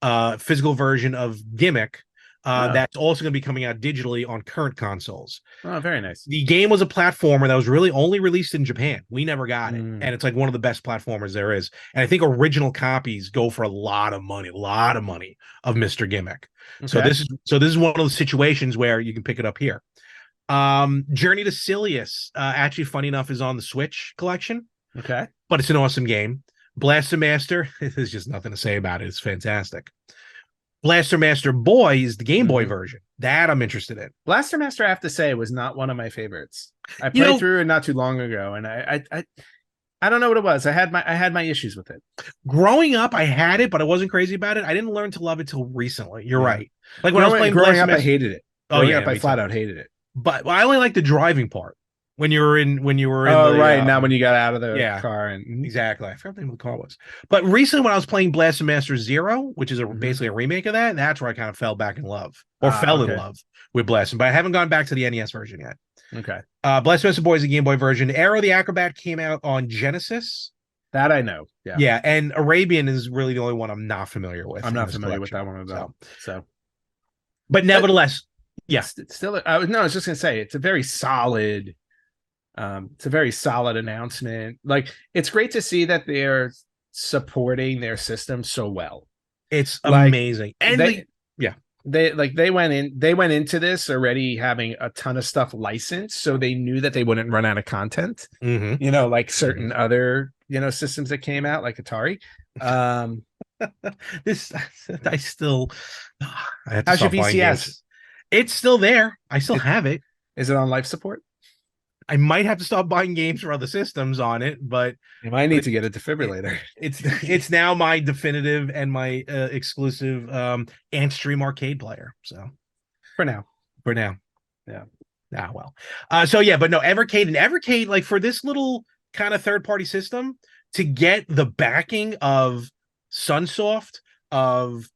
a physical version of Gimmick that's also going to be coming out digitally on current consoles. Oh, very nice. The game was a platformer that was really only released in Japan. We never got it. And it's like one of the best platformers there is. And I think original copies go for a lot of money of Mr. Gimmick. Okay. So this is one of those situations where you can pick it up here. Journey to Silius, actually, funny enough, is on the Switch collection. Okay. But it's an awesome game. Blaster Master, there's just nothing to say about it. It's fantastic. Blaster Master Boy is the Game Boy version. That I'm interested in. Blaster Master, I have to say, was not one of my favorites. I played through it not too long ago, and I don't know what it was. I had my issues with it. Growing up, I had it, but I wasn't crazy about it. I didn't learn to love it till recently. You're right. Like when I was playing growing Blaster up, Master, I hated it. I flat out hated it. But I only like the driving part. when you were in Oh, the right. Now when you got out of the yeah. car and Exactly. I forgot the name of the car was. But recently, when I was playing Blast and Master Zero, which is Mhm. basically a remake of that, that's where I kind of fell back in love or fell in Okay. love with Blast. But I haven't gone back to the NES version yet. Okay. Blast and Master Boy is a Game Boy version. Arrow the Acrobat came out on Genesis. That I know. Yeah. Yeah, and Arabian is really the only one I'm not familiar with I'm in not this familiar with collection. that one at all. So, But but nevertheless, yeah, still, no, I was just gonna say it's a very solid. It's a very solid announcement. Like, it's great to see that they're supporting their system so well. it's Like amazing. And they yeah, they went into this already having a ton of stuff licensed, so they knew that they wouldn't run out of content. mm-hmm, Like certain mm-hmm. other systems that came out, like Atari. Um, This I still I have to how's your stop buying games. VCS? It's still there. I still It have it. is it on life support? I might have to stop buying games for other systems on it, You might but need to get a defibrillator. it's now my definitive and my exclusive Ant Stream arcade player. So For now. for now, Yeah. ah well. So yeah, but no, Evercade, like for this little kind of third party system to get the backing of Sunsoft, of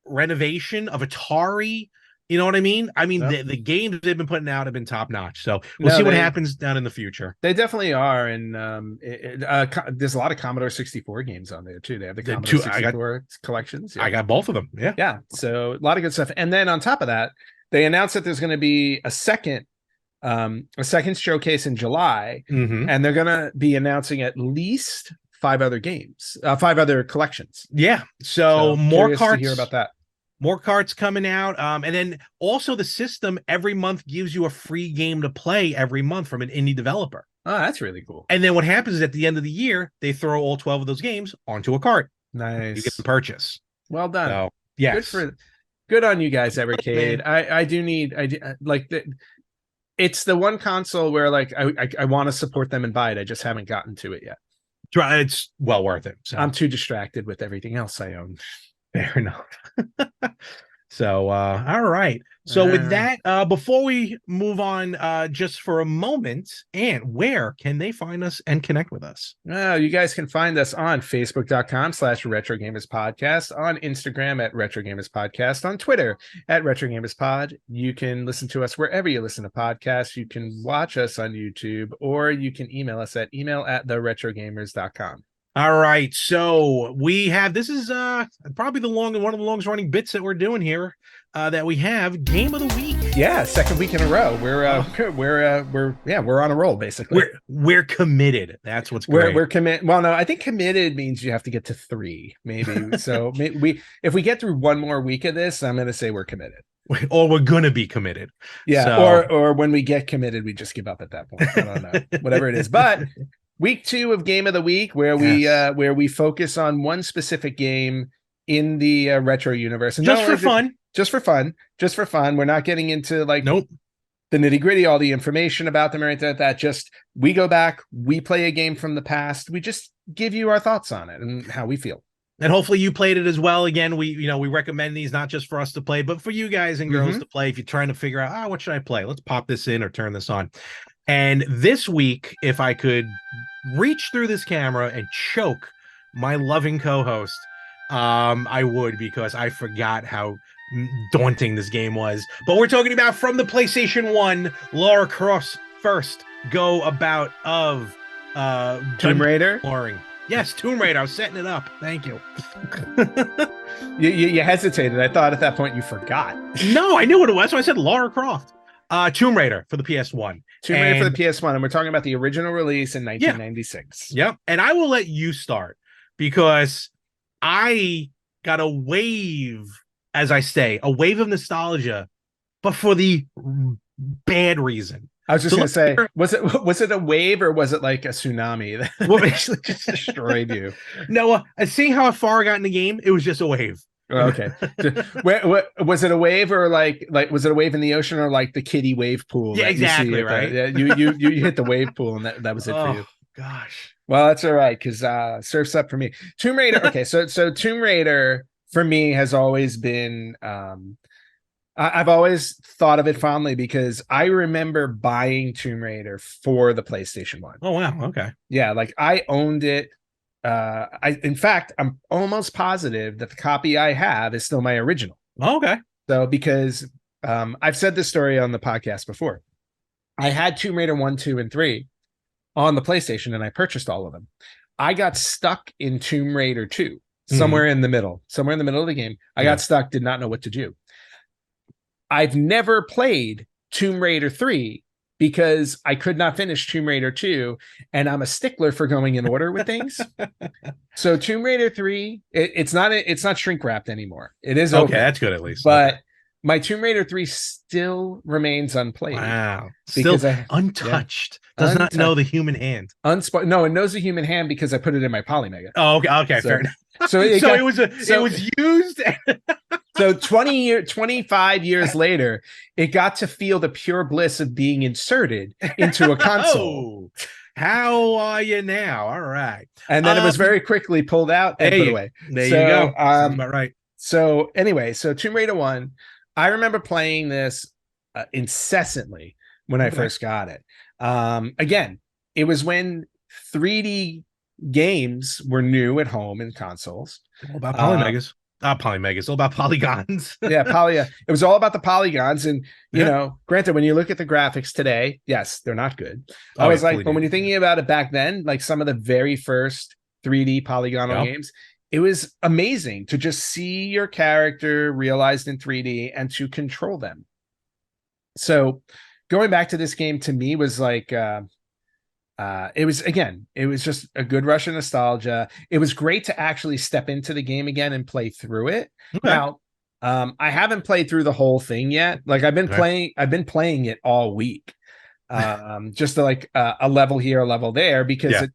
Renovation, of Atari. You know what I mean? I mean, Yep. the games they've been putting out have been top notch. So we'll No, see what happens down in the future. they definitely are, and there's a lot of Commodore 64 games on there too. They have the The Commodore two, 64 collections. I Yeah, got both of them. Yeah. yeah. So a lot of good stuff. And then on top of that, they announced that there's going to be a second showcase in July, Mm-hmm. and they're going to be announcing at least five other collections. Yeah. So So curious to hear about that. more carts coming out. And then also the system every month gives you a free game to play every month from an indie developer. Oh, that's really cool. And then what happens is at the end of the year, they throw all 12 of those games onto a cart. You get Nice. to purchase. Well done. So Good yes. for good on you guys, Evercade. Man. Like it's the one console where like I want to support them and buy it. I just haven't gotten to it yet. It's well worth it. So I'm too distracted with everything else I own. fair enough. So all right. So with Uh, that, before we move on, just for a moment, and where can they find us and connect with us? you guys can find us on Facebook.com/Retro Gamers Podcast, on Instagram at Retro Gamers Podcast, on Twitter at Retro Gamers Pod. You can listen to us wherever you listen to podcasts. You can watch us on YouTube, or you can email us at email@theretrogamers.com. All right. So we have this is probably one of the longest running bits that we're doing here. That we have Game of the Week. Yeah, second week in a row. We're on a roll basically. We're committed. That's what's great. We're committed. Well, no, I think committed means you have to get to 3, maybe. So maybe if we get through one more week of this, I'm going to say we're committed. Or we're gonna be committed. Yeah. So... Or when we get committed, we just give up at that point. I don't know. Whatever it is. But week 2 of Game of the Week, where we focus on one specific game in the retro universe, and just for fun. Just for fun. We're not getting into like nope. the nitty gritty, all the information about them or anything like that. Just we go back, we play a game from the past. We just give you our thoughts on it and how we feel. And hopefully you played it as well. Again, we recommend these not just for us to play, but for you guys and girls to play. If you're trying to figure out, what should I play? Let's pop this in or turn this on. And this week, if I could reach through this camera and choke my loving co-host, I would, because I forgot how daunting this game was. But we're talking about from the PlayStation 1, Lara Croft's first go about of Tomb Raider. Boring. Yes, Tomb Raider. I was setting it up. Thank you. You hesitated. I thought at that point you forgot. No, I knew what it was. That's why I said Lara Croft. Tomb Raider for the PS1. Tomb Raider for the PS1, and we're talking about the original release in 1996. Yep. And I will let you start, because I got a wave, as I say, a wave of nostalgia, but for the bad reason. I was just going to say, was it a wave, or was it like a tsunami that basically just destroyed you? No, seeing how far I got in the game, it was just a wave. Okay. Was it a wave, or like was it a wave in the ocean, or like the kiddie wave pool? Yeah, exactly. Right. You hit the wave pool, and that was it for you. Gosh. Well, that's all right, because surf's up for me. Tomb Raider. Okay, so Tomb Raider for me has always been I've always thought of it fondly because I remember buying Tomb Raider for the PlayStation 1. Oh wow, okay. Yeah, like I owned it. In fact, I'm almost positive that the copy I have is still my original. Oh, okay. So because I've said this story on the podcast before. I had Tomb Raider 1, 2, and 3 on the PlayStation and I purchased all of them. I got stuck in Tomb Raider 2, Hmm. somewhere in the middle of the game. I Yeah. got stuck, did not know what to do. I've never played Tomb Raider 3 because I could not finish Tomb Raider 2, and I'm a stickler for going in order with things. So Tomb Raider 3, it's not shrink wrapped anymore. It is Okay, open, that's good at least. Okay. but my Tomb Raider 3 still remains unplayed Wow. Still because yeah, untouched. Does not know untouched. the human hand. No, it knows a human hand because I put it in my Polymega. Oh, okay, okay, fair So enough. so it So got it so was used. so 25 years later, it got to feel the pure bliss of being inserted into a console. Oh, how are you now? All right. And then it was very quickly pulled out and put away. There you So go. Sounds about right. so anyway, so Tomb Raider 1, I remember playing this incessantly when I Okay. first got it. Again, it was when 3D games were new at home in consoles. All about Um, polymegas. Polymegas. All about polygons. yeah, it was all about the polygons. And, Yeah. granted, when you look at the graphics today, yes, they're not good. I Oh yeah, was like, fully but when you're naked. thinking about it back then, like some of the very first 3D polygonal Yeah. games, it was amazing to just see your character realized in 3D and to control them. So going back to this game to me was like it was just a good rush of nostalgia. It was great to actually step into the game again and play through it. Okay. Now, I haven't played through the whole thing yet. Like Okay. I've been playing it all week. Just to like a level here, a level there, because Yeah.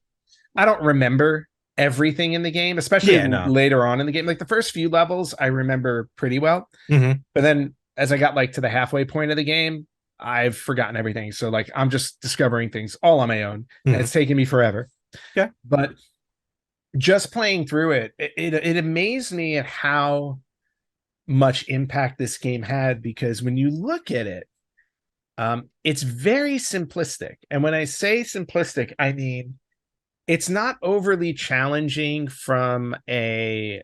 I don't remember everything in the game, especially Yeah. No. later on in the game. Like the first few levels, I remember pretty well, Hmm. but then as I got like to the halfway point of the game, I've forgotten everything. So like I'm just discovering things all on my own, and Hmm. it's taken me forever. Yeah. But just playing through it amazed me at how much impact this game had, because when you look at it, it's very simplistic. And when I say simplistic, I mean it's not overly challenging from an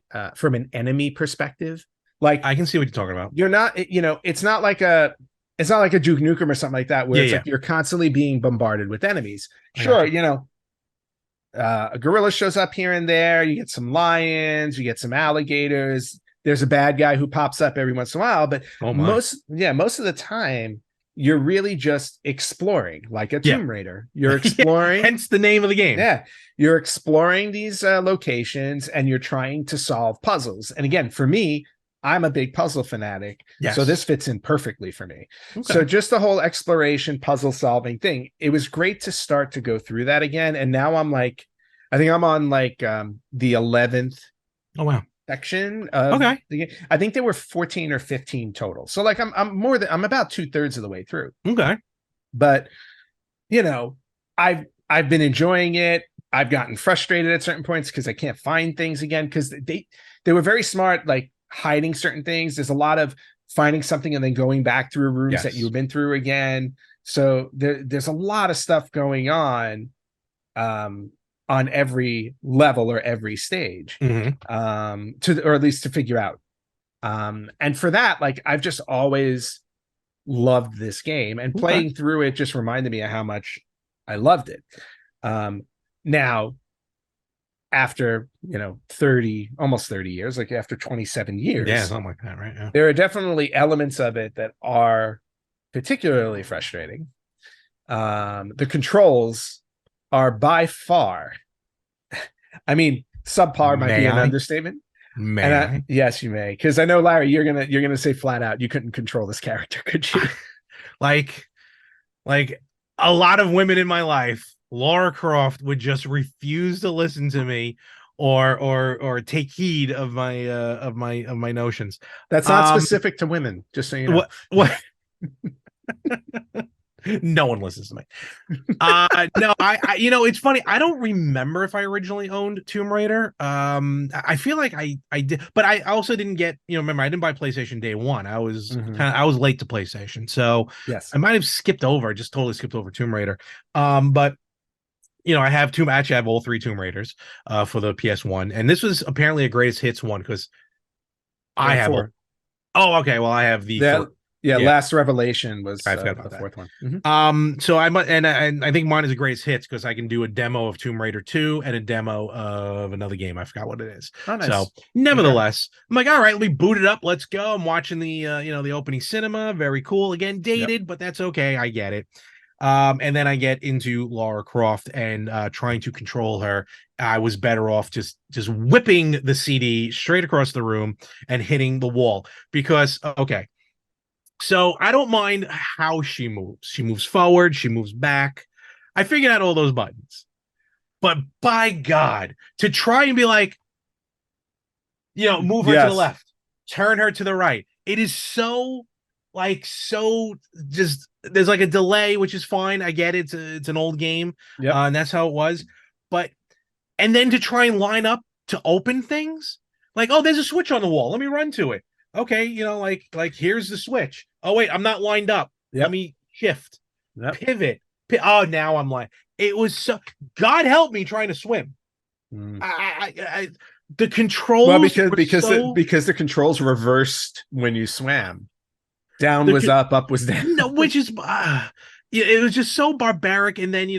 enemy perspective. Like I can see what you're talking about. you're not, it's not like a Duke Nukem or something like that, where Yeah. it's Yeah. like you're constantly being bombarded with enemies. I got Sure, you. a gorilla shows up here and there. You get some lions, you get some alligators. There's a bad guy who pops up every once in a while, but Oh my. most of the time, you're really just exploring, like a Yeah. Tomb Raider. You're Yeah. exploring. Hence the name of the game. Yeah, you're exploring these locations and you're trying to solve puzzles. And again, for me, I'm a big puzzle fanatic, so Yes. this fits in perfectly for me. So Okay. just the whole exploration, puzzle solving thing, it was great to start to go through that again. And now I think I'm on like the 11th Oh wow. section of Okay. the game. I think there were 14 or 15 total. So like I'm about 2/3 of the way through. Okay. But you know, I've been enjoying it. I've gotten frustrated at certain points because I can't find things again, because they were very smart, like hiding certain things. There's a lot of finding something and then going back through rooms that Yes. you've been through again. So there's a lot of stuff going on every level or every stage, Hmm. or at least to figure out. And for that, like I've just always loved this game, and Okay. playing through it just reminded me of how much I loved it. Now, after almost 30 years, like after 27 years, Yeah, something like that, right? Yeah. there are definitely elements of it that are particularly frustrating. The controls are by far, I mean, subpar might be May an I? understatement. May And I? yes, you may, because I know, Larry, you're gonna say flat out you couldn't control this character, could you? Like, like a lot of women in my life, Laura Croft would just refuse to listen to me or take heed of my notions. That's not Um, specific to women, just so you know. what No one listens to me. No, it's funny. I don't remember if I originally owned Tomb Raider. I feel like I did, but I also didn't get, remember I didn't buy PlayStation day one. I was late to PlayStation, so Yes. I might have skipped over. I just totally skipped over Tomb Raider. But I have actually I have all three Tomb Raiders for the PS1, and this was apparently a greatest hits one because There I are have four. oh, okay, well I have the That four. yeah, Yeah, Last Revelation was I forgot the about that. fourth one. Mhm. So and I think mine is a greatest hits because I can do a demo of Tomb Raider 2 and a demo of another game. I forgot what it is. Oh, So, nice. Okay. nevertheless, I'm like, all right, let me boot it up. Let's go. I'm watching the opening cinema. Very cool. Again, Yep. dated, but that's okay. I get it. And then I get into Lara Croft and trying to control her. I was better off just whipping the CD straight across the room and hitting the wall because okay. So I don't mind how she moves. She moves forward, she moves back. I figured out all those buttons. But by God, to try and be like, move her to the Yes. left, turn her to the right. It is so so just there's like a delay, which is fine. I get it. It's an old game, Yep. and that's how it was. But and then to try and line up to open things, like, oh, there's a switch on the wall. Let me run to it. Okay, like here's the switch. Oh wait, I'm not lined up. Let Yep. me shift, Yep. pivot. Oh, now I'm like, it was so. God help me trying to swim. Mm. The Well, controls were so because the controls reversed when you swam. Down was the up was down. no, which is yeah, it was just so barbaric. And then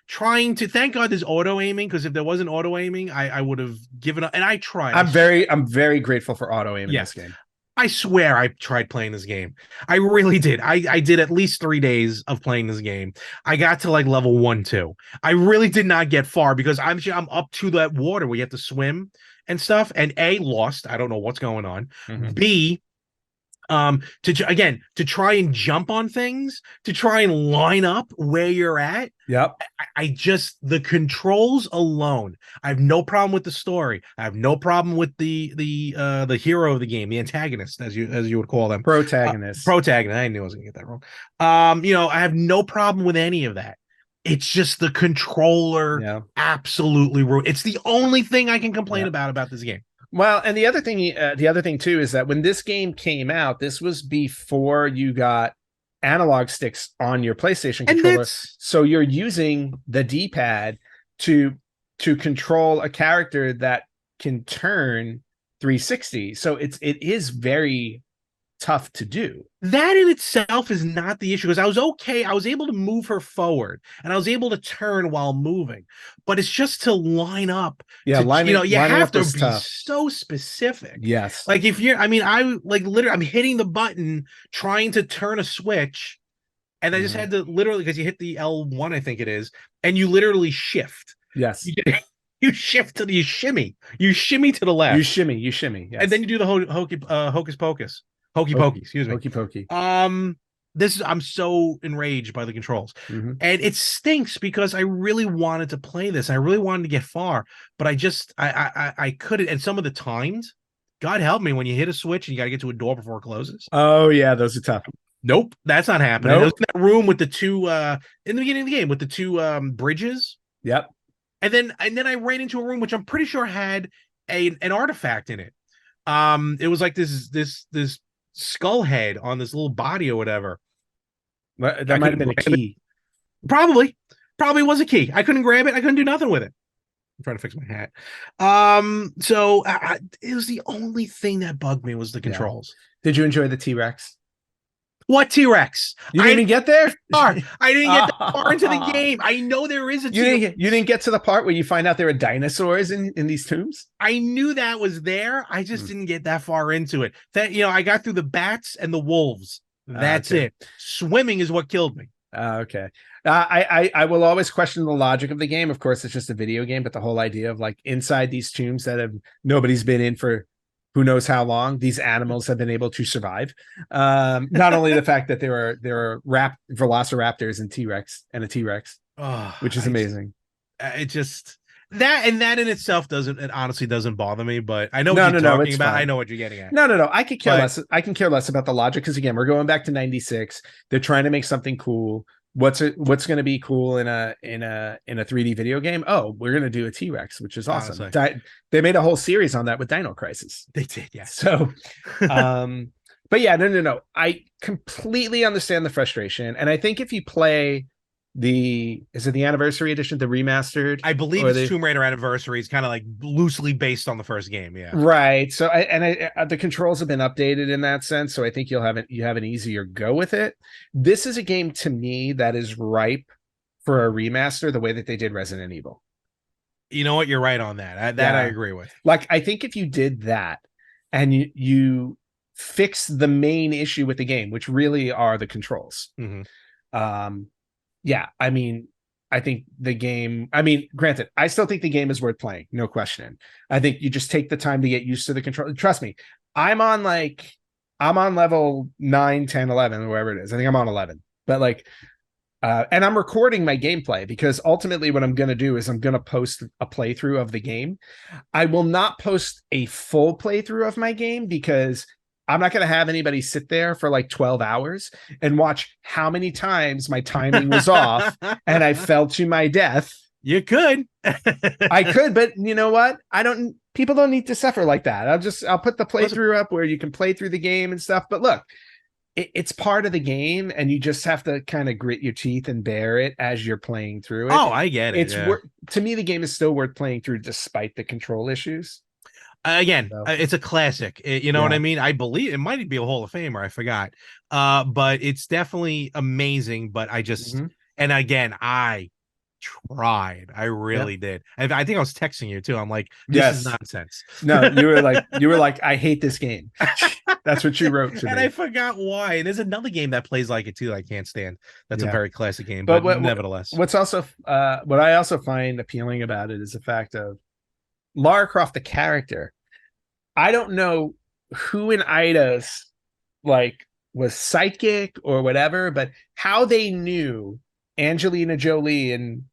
trying to thank God there's auto aiming because if there wasn't auto aiming, I would have given up. And I tried. I'm very grateful for auto aim in Yeah, this game. I swear I tried playing this game. I really did. I did at least 3 days of playing this game. I got to like level 1, 2. I really did not get far because I'm up to that water where you have to swim and stuff. And A, lost. I don't know what's going on. Mhm. B, to try and jump on things, to try and line up where you're at. Yep. I just the controls alone. I have no problem with the story. I have no problem with the hero of the game, the antagonist, as you would call them. Protagonist. Protagonist. I knew I was gonna get that wrong. I have no problem with any of that. It's just the controller Yeah. absolutely ruined. It's the only thing I can complain Yeah. about this game. Well, and the other thing too is that when this game came out, this was before you got analog sticks on your PlayStation And controller, that's so you're using the D-pad to control a character that can turn 360. So it is very tough to do. that in itself is not the issue because I was okay. I was able to move her forward and I was able to turn while moving, but it's just to line up Yeah, to, you lining have up to was be tough. so specific. Yes. Like if you're, I mean, I like literally, I'm hitting the button trying to turn a switch and I just Mhm. had to literally, because you hit the L1, I think it is, and you literally shift. Yes. You shift you shimmy to the left You shimmy. and Yes. then you do the hocus pocus, hokey Hokey, pokey, excuse me. hokey pokey. I'm so enraged by the controls, Mhm. and it stinks because I really wanted to play this. I really wanted to get far, but I couldn't. And some of the times, God help me, when you hit a switch and you got to get to a door before it closes. Oh yeah, those are tough. Nope, that's not happening. It was Nope. in that room with the two in the beginning of the game with the two bridges, Yep. and then I ran into a room which I'm pretty sure had an artifact in it. It was like this skull head on this little body or whatever. Well, I that might have couldn't been a grab it. key. Probably was a key. I couldn't grab it. I couldn't do nothing with it. I'm trying to fix my hat. So it was the only thing that bugged me was the Yeah. controls. Did you enjoy the T-Rex? What T-Rex? You didn't even get there? I didn't get that far into the game. I know there is a T-Rex. You didn't get to the part where you find out there are dinosaurs in these tombs? I knew that was there. I just didn't get that far into it. That I got through the bats and the wolves. That's Okay. it. Swimming is what killed me. Okay. I will always question the logic of the game. Of course, it's just a video game, but the whole idea of like inside these tombs that have nobody's been in for who knows how long, these animals have been able to survive. Not only the fact that there are velociraptors and T-Rex and a T-Rex, Oh, which is amazing. It just that in itself it honestly doesn't bother me, but I know what No, you're no, talking it's about. I fine. know what you're getting at. No. I could care But less. I can care less about the logic because again, we're going back to '96. They're trying to make something cool. what's going to be cool in a 3D video game? Oh, we're going to do a T-Rex, which is awesome. Honestly, They made a whole series on that with Dino Crisis. they did, yes. So, but yeah, no. I completely understand the frustration, and I think if you play is it the anniversary edition, the remastered? I believe it's Tomb Raider Anniversary. It's kind of like loosely based on the first game. Yeah. Right. So the controls have been updated in that sense. So I think you have an easier go with it. This is a game to me that is ripe for a remaster, the way that they did Resident Evil. You know what? You're right on that. That I agree with. Like, I think if you did that and you fix the main issue with the game, which really are the controls. Yeah, I mean, I think the game, I mean, granted, I still think the game is worth playing, no question. I think you just take the time to get used to the control. Trust me, I'm on level 9, 10, 11, or wherever it is. I think I'm on 11. But like, and I'm recording my gameplay, because ultimately what I'm going to do is I'm going to post a playthrough of the game. I will not post a full playthrough of my game, because I'm not going to have anybody sit there for like 12 hours and watch how many times my timing was off and I fell to my death. You could. I could, but you know what? People don't need to suffer like that. I'll put the playthrough up where you can play through the game and stuff. But look, it's part of the game, and you just have to kind of grit your teeth and bear it as you're playing through it. Oh, I get it. To me, the game is still worth playing through despite the control issues. Again, it's a classic. You know what I mean? I believe it might be a Hall of Famer. I forgot. But it's definitely amazing. But I just, and again, I tried. I really did. I think I was texting you too. I'm like, this is nonsense. No, you were like, I hate this game. That's what you wrote to me. And I forgot why. There's another game that plays like it too that I can't stand. That's a very classic game, but nevertheless. What I also find appealing about it is the fact of Lara Croft, the character. I don't know who in Eidos like was psychic or whatever, but how they knew Angelina Jolie, and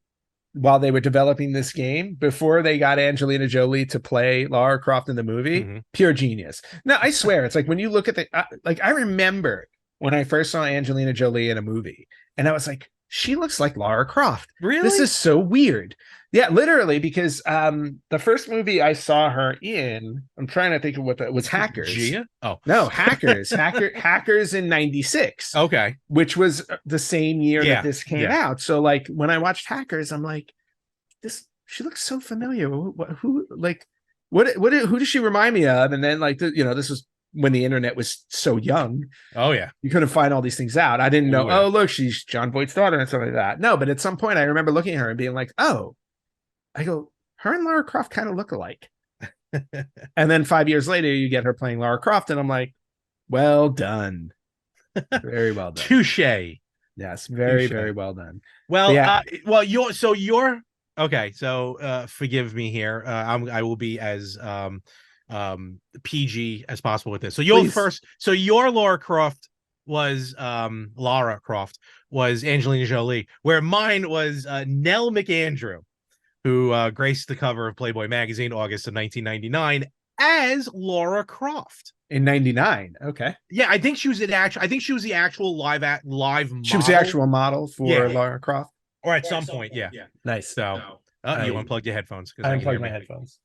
while they were developing this game, before they got Angelina Jolie to play Lara Croft in the movie, pure genius. Now, I swear, it's like when you look at I remember when I first saw Angelina Jolie in a movie, and I was like, she looks like Lara Croft. Really? This is so weird. Yeah, literally, because the first movie I saw her in, I'm trying to think of what that was. Hackers. Gia? Oh no, Hackers. Hackers in '96. Okay, which was the same year that this came out. So like when I watched Hackers, I'm like, she looks so familiar. Who does she remind me of? And then like this was when the internet was so young. Oh yeah, you couldn't find all these things out. I didn't know. Oh look, she's John Voight's daughter and something like that. No, but at some point I remember looking at her and being like, oh. I go, her and Lara Croft kind of look alike. And then 5 years later, you get her playing Lara Croft, and I'm like, well done. Very well done. Touche. Yes, very well done. Well, you're okay. So forgive me here. I will be as PG as possible with this. So your Lara Croft was Angelina Jolie, where mine was Nell McAndrew, who graced the cover of Playboy magazine August of 1999 as Lara Croft. In 99, okay. Yeah, I think she was the actual live model. She was the actual model for Lara Croft? Or at some point, yeah. Nice. So you unplugged your headphones. I unplugged my headphones.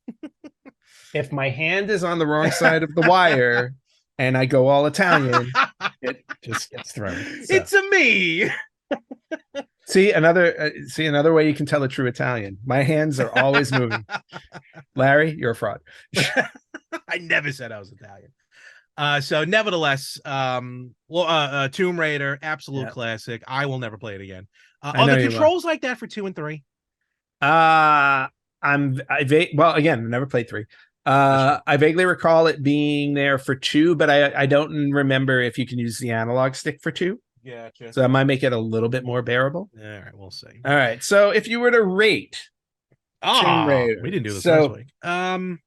If my hand is on the wrong side of the wire and I go all Italian, it just gets thrown. So. It's a me. See another way you can tell a true Italian. My hands are always moving. Larry, you're a fraud. I never said I was Italian. So nevertheless, Tomb Raider, absolute classic. I will never play it again. Are the controls like that for 2 and 3? Again, I've never played 3. I vaguely recall it being there for 2, but I don't remember if you can use the analog stick for 2. Gotcha. So that might make it a little bit more bearable. All right, we'll see. All right. So if you were to rate Tomb Raider, we didn't do this last week. I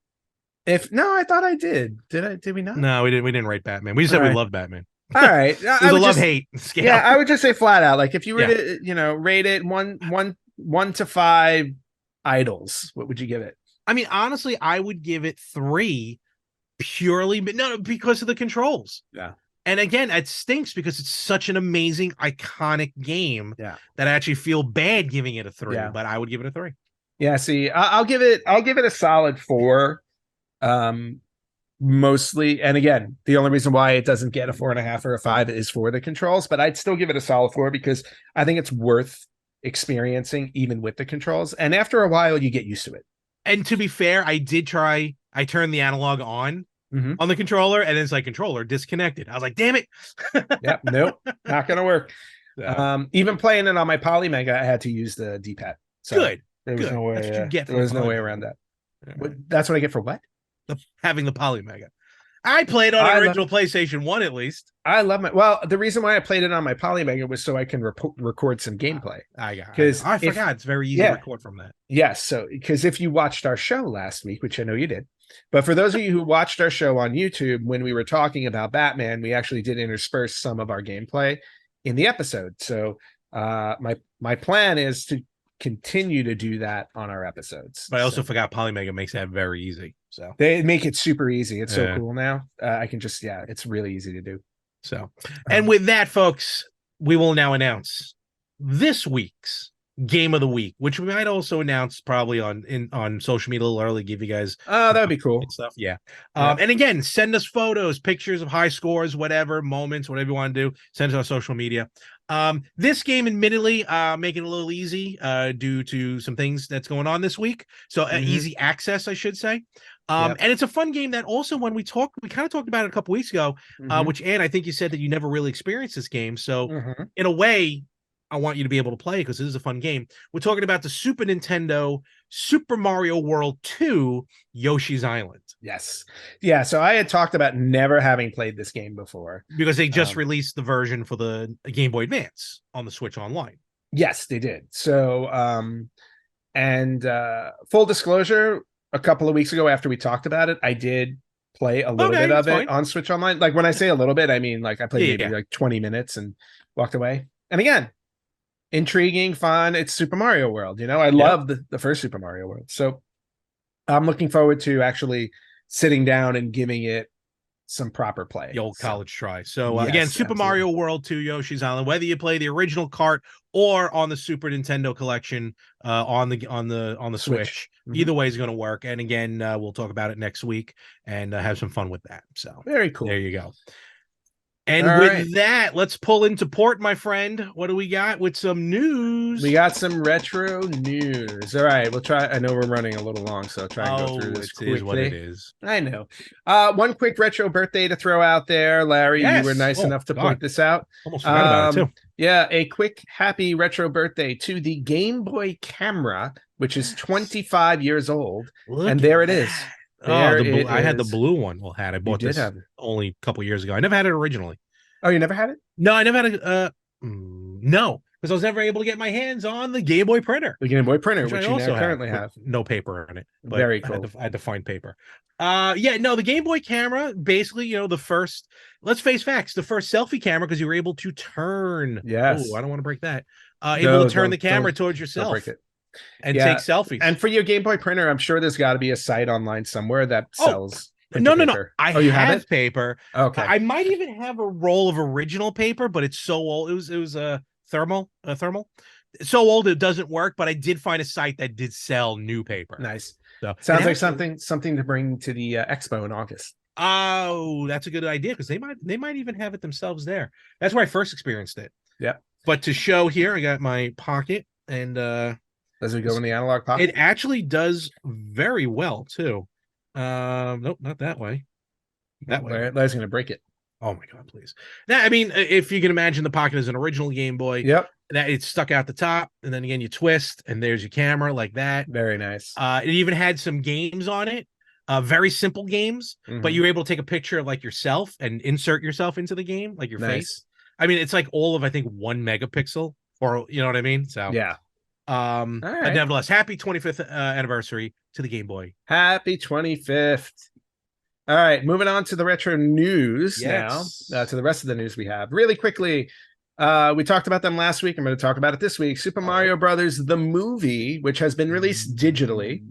thought I did. Did we not? No, we didn't. We didn't rate Batman. We just said we love Batman. All right. It was a love-hate scale. Yeah, I would just say flat out. Like if you were to, rate it 1 to 5 idols, what would you give it? I mean, honestly, I would give it 3 purely, but no, because of the controls. Yeah. And again, it stinks because it's such an amazing, iconic game Yeah. that I actually feel bad giving it a 3, Yeah. but I would give it a 3. Yeah. See, I'll give it a solid 4. Um, Mostly, and again, the only reason why it doesn't get a 4.5 or a 5 is for the controls, but I'd still give it a solid 4 because I think it's worth experiencing even with the controls. And after a while, you get used to it. And to be fair, I did try. I turned the analog Mm-hmm. on the controller, and it's like controller disconnected. I was like, damn it. Yep. Nope. Not gonna work. So, Even playing it on my Polymega, I had to use the D-pad. So good. there was Good. no way. That's what you get There for was the no way Polymega. around that. Right. That's what I get for what? Having the Polymega. I played on an original PlayStation 1 at least. I love my. Well, the reason why I played it on my Polymega was so I can record some gameplay. I forgot. It's very easy to record from that. Yes. So, because if you watched our show last week, which I know you did, but for those of you who watched our show on YouTube, when we were talking about Batman, we actually did intersperse some of our gameplay in the episode. So, my plan is to continue to do that on our episodes. But I also forgot Polymega makes that very easy. So they make it super easy. It's so cool now. I can just it's really easy to do. So, and with that, folks, we will now announce this week's game of the week, which we might also announce probably on social media a little early, give you guys that'd be cool stuff. Yeah. And again, send us photos, pictures of high scores, whatever moments, whatever you want to do, send us on social media. This game admittedly making it a little easy due to some things that's going on this week, so easy access, I should say. And it's a fun game that also, when we kind of talked about it a couple weeks ago, which, Ann, I think you said that you never really experienced this game. So in a way, I want you to be able to play because this is a fun game. We're talking about the Super Nintendo Super Mario World 2 Yoshi's Island. Yes. Yeah. So I had talked about never having played this game before because they just released the version for the Game Boy Advance on the Switch Online. Yes, they did. So, full disclosure, a couple of weeks ago after we talked about it, I did play a little bit of it on Switch Online. Like when I say a little bit, I mean like I played maybe like 20 minutes and walked away. And again, intriguing, fun. It's Super Mario World. I love the first Super Mario World. So I'm looking forward to actually sitting down and giving it some proper play. The old college try. So again, Super Mario World 2 Yoshi's Island, whether you play the original cart or on the Super Nintendo collection on the Switch. Either way is going to work. And again, we'll talk about it next week and have some fun with that. So very cool. There you go. And with that, let's pull into port, my friend. What do we got with some news? We got some retro news. All right, we'll try. I know we're running a little long, so I'll try and go through this quickly. It is what it is. I know. One quick retro birthday to throw out there, Larry. You were nice enough to point this out. Almost forgot about it too. Yeah, a quick happy retro birthday to the Game Boy camera, which is 25 years old. And there it is. I had the blue one. I bought this only a couple years ago. I never had it originally. Oh, you never had it? No, I never had it. No, because I was never able to get my hands on the Game Boy printer. The Game Boy printer, which you now currently have. No paper on it. But very cool. I had to find paper. The Game Boy camera, basically, the first, let's face facts, the first selfie camera, because you were able to turn. Yes. Oh, I don't want to break that. Able to turn the camera towards yourself. Don't break it. And take selfies. And for your Game Boy printer, I'm sure there's got to be a site online somewhere that sells. No. I have paper. Okay. I might even have a roll of original paper, but it's so old. It was a thermal. So old it doesn't work, but I did find a site that did sell new paper. Nice. So sounds like something to bring to the expo in August. Oh, that's a good idea because they might even have it themselves there. That's where I first experienced it. Yeah. But to show here, I got my pocket and does it go in the analog pocket? It actually does very well too. Nope, not that way. That way. Larry's gonna break it. Oh my god, please. Now, I mean, if you can imagine the pocket as an original Game Boy, that it's stuck out the top, and then again you twist, and there's your camera like that. Very nice. It even had some games on it, very simple games, but you were able to take a picture of like yourself and insert yourself into the game, like your face. I mean, it's like all of I think 1 megapixel, or you know what I mean. So yeah. But nevertheless, happy 25th anniversary to the Game Boy. Happy 25th. All right, moving on to the retro news now. To the rest of the news we have. Really quickly, we talked about them last week. I'm going to talk about it this week. Super Mario Brothers, the movie, which has been released digitally.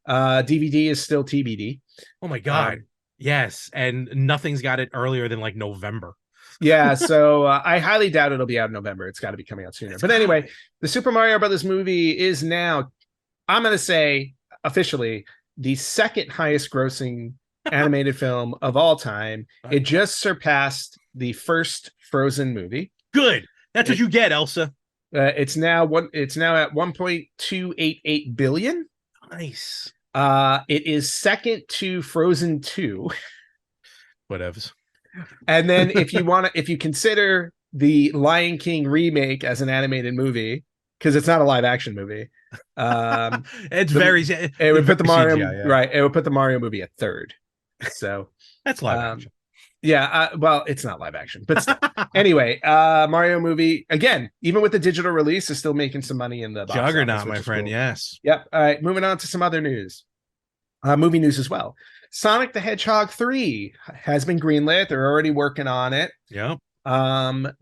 DVD is still TBD. Oh my god. Yes, and nothing's got it earlier than like November. Yeah, so I highly doubt it'll be out in November. It's got to be coming out sooner. But anyway, the Super Mario Brothers movie is now, I'm going to say officially, the second highest grossing animated film of all time. It just surpassed the first Frozen movie. Good. That's what you get, Elsa. It's now at 1.288 billion. Nice. It is second to Frozen 2. Whatevs. And then if you consider the Lion King remake as an animated movie, because it's not a live action movie, it would put the Mario CGI, right. It would put the Mario movie at third. So that's live action. Yeah, well, it's not live action, but still. Anyway, Mario movie again, even with the digital release, is still making some money in the box juggernaut, office, my friend. Cool. Yes. Yep. All right, moving on to some other news, movie news as well. Sonic the Hedgehog 3 has been greenlit. They're already working on it. Yep. But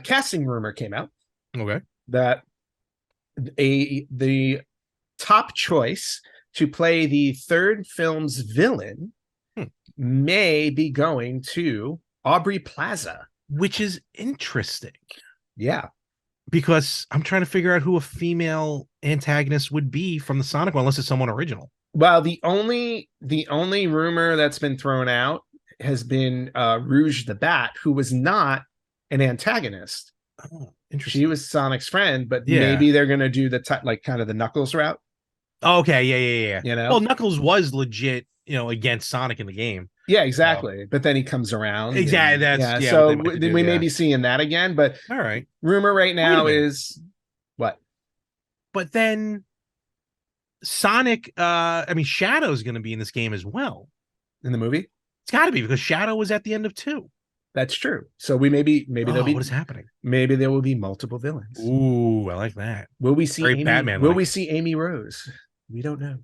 casting rumor came out. Okay. That the top choice to play the third film's villain may be going to Aubrey Plaza, which is interesting. Yeah, because I'm trying to figure out who a female antagonist would be from the Sonic one, unless it's someone original. Well, the only rumor that's been thrown out has been Rouge the Bat, who was not an antagonist. Oh, interesting. She was Sonic's friend, but maybe they're gonna do the kind of the Knuckles route. Okay, yeah. You know, well, Knuckles was legit, against Sonic in the game. Yeah, exactly. But then he comes around. Exactly. And, so we may be seeing that again. But all right, rumor right now is what? But then Sonic, Shadow's going to be in this game as well. In the movie? It's got to be, because Shadow was at the end of 2. That's true. So maybe there'll be, what is happening? Maybe there will be multiple villains. Ooh, I like that. Will we see Amy, Batman? Will we see Amy Rose? We don't know.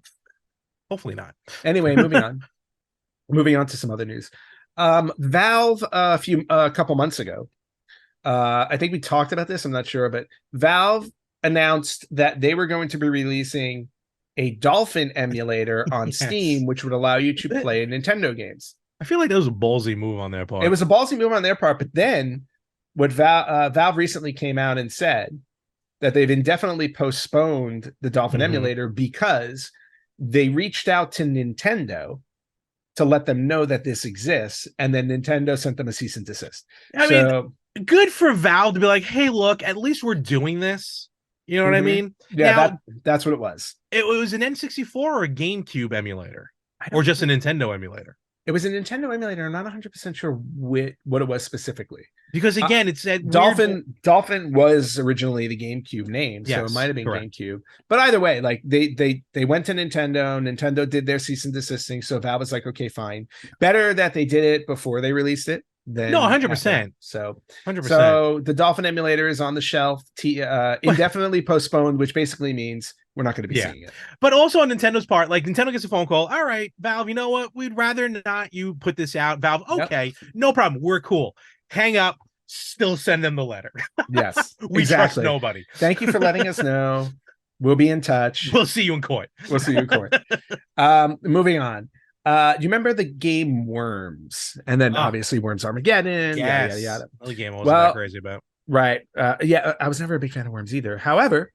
Hopefully not. Anyway, moving on. Moving on to some other news. Valve a couple months ago. I think we talked about this. I'm not sure, but Valve announced that they were going to be releasing a Dolphin emulator on Steam, which would allow you to play Nintendo games. I feel like that was a ballsy move on their part. It was a ballsy move on their part, but then what Valve recently came out and said that they've indefinitely postponed the Dolphin emulator because they reached out to Nintendo to let them know that this exists, and then Nintendo sent them a cease and desist. I mean, good for Valve to be like, hey, look, at least we're doing this. You know what I mean? Yeah, now, that's what it was. It was an N64 or a GameCube emulator, or just a Nintendo emulator. It was a Nintendo emulator. I'm not 100% sure what it was specifically. Because again, it said Dolphin was originally the GameCube name, so it might have been GameCube. But either way, like they went to Nintendo. Nintendo did their cease and desisting, so Valve was like, okay, fine. Better that they did it before they released it. Than 100%. So 100%. So the Dolphin emulator is on the shelf, indefinitely postponed, which basically means we're not going to be seeing it. But also on Nintendo's part, like Nintendo gets a phone call. All right, Valve, you know what? We'd rather not you put this out. Valve, okay, no problem. We're cool. Hang up. Still send them the letter. Yes, we trust nobody. Thank you for letting us know. We'll be in touch. We'll see you in court. Moving on. Do you remember the game Worms? And then obviously Worms Armageddon. Yes. Yada. The game I wasn't that crazy about. Right. I was never a big fan of Worms either. However,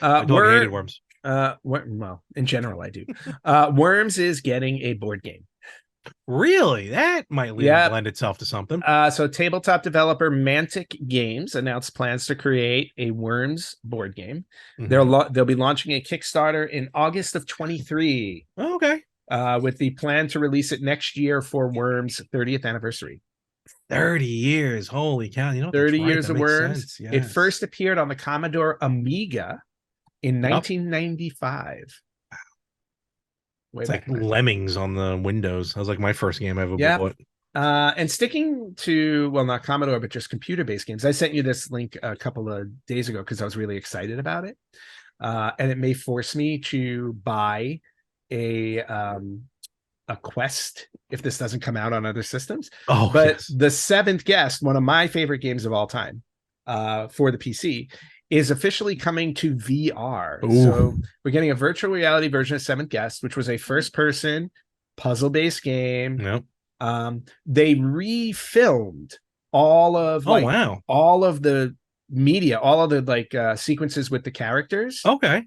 I hated Worms. Well, in general, I do. Worms is getting a board game. Really? That might lend itself to something. So tabletop developer Mantic Games announced plans to create a Worms board game. They'll be launching a Kickstarter in August of 23. Oh, okay. With the plan to release it next year for Worms' 30th anniversary. 30 years. Holy cow. 30 years of Worms. Yes. It first appeared on the Commodore Amiga in 1995. It's like Lemmings on the Windows. That was like my first game I ever bought. And sticking to, well, not Commodore, but just computer-based games. I sent you this link a couple of days ago because I was really excited about it. And it may force me to buy a Quest if this doesn't come out on other systems. But The Seventh Guest, one of my favorite games of all time for the PC, is officially coming to VR. Ooh. So we're getting a virtual reality version of Seventh Guest, which was a first-person puzzle-based game. Yep. They refilmed all of Oh like wow. all of the media, all of the like sequences with the characters, Okay.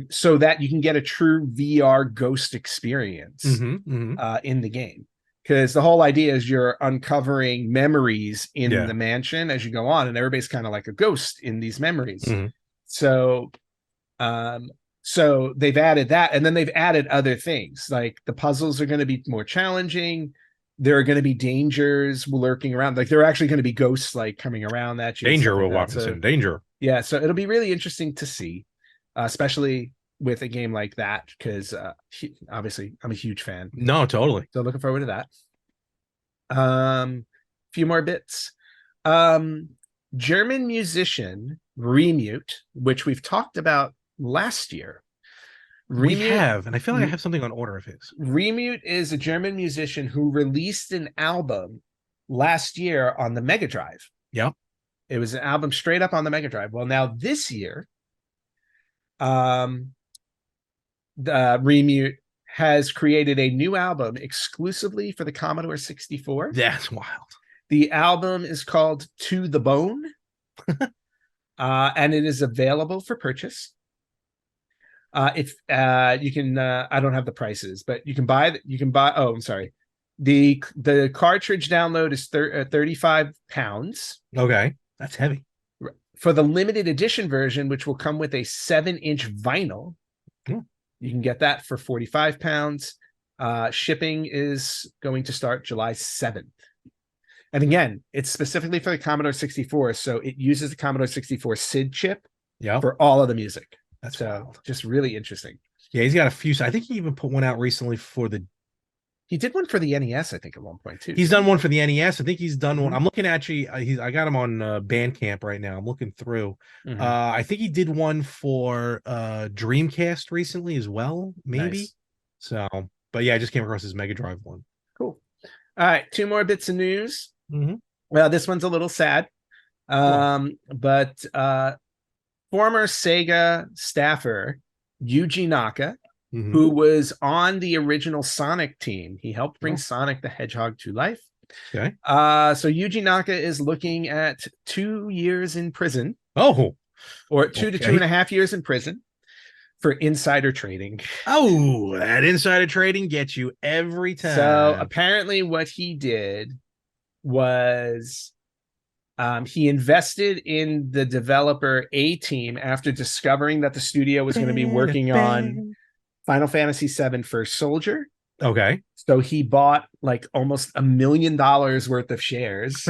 so that you can get a true VR ghost experience Mm-hmm. Mm-hmm. in the game. Because the whole idea is you're uncovering memories in the Yeah. mansion as you go on, and everybody's kind of like a ghost in these memories. Mm-hmm. So, um, so they've added that, and then they've added other things like the puzzles are going to be more challenging. There are going to be dangers lurking around. Like there are actually going to be ghosts like coming around at you and stuff Danger, like Will that. So Watkinson. Danger. yeah, so it'll be really interesting to see, especially with a game like that, because obviously I'm a huge fan. No, totally. So looking forward to that. Few more bits. Um, German musician Remute, which we've talked about last year. We Remute have, and I feel like I have something on order of his. Remute is a German musician who released an album last year on the Mega Drive. Yep. It was an album straight up on the Mega Drive. Well, now this year, the Remute has created a new album exclusively for the Commodore 64. That's wild. The album is called To the Bone, and it is available for purchase. If you can, I don't have the prices, but you can buy. You can buy. Oh, I'm sorry. The cartridge download is 35 pounds. Okay. That's heavy. For the limited edition version, which will come with a 7-inch vinyl, you can get that for 45 pounds. Shipping is going to start July 7th. And again, it's specifically for the Commodore 64, so it uses the Commodore 64 SID chip for all of the music. That's so wild. Just really interesting. Yeah, he's got a few. I think he even put one out recently for the. He did one for the NES, I think, at one point too. He's done one for the NES. I think he's done one. I'm looking actually. I got him on Bandcamp right now. I'm looking through. I think he did one for Dreamcast recently as well, maybe. Nice. So, but yeah, I just came across his Mega Drive one. Cool. All right, 2 more bits of news. Well, this one's a little sad, but former Sega staffer Yuji Naka, who was on the original Sonic team. He helped bring Sonic the Hedgehog to life. Okay. So Yuji Naka is looking at 2 years in prison. Oh. Or 2 to 2.5 years in prison for insider trading. Oh, that insider trading gets you every time. So apparently what he did was he invested in the developer A-Team after discovering that the studio was going to be working on Final Fantasy VII First Soldier. Okay. So he bought like almost $1 million worth of shares.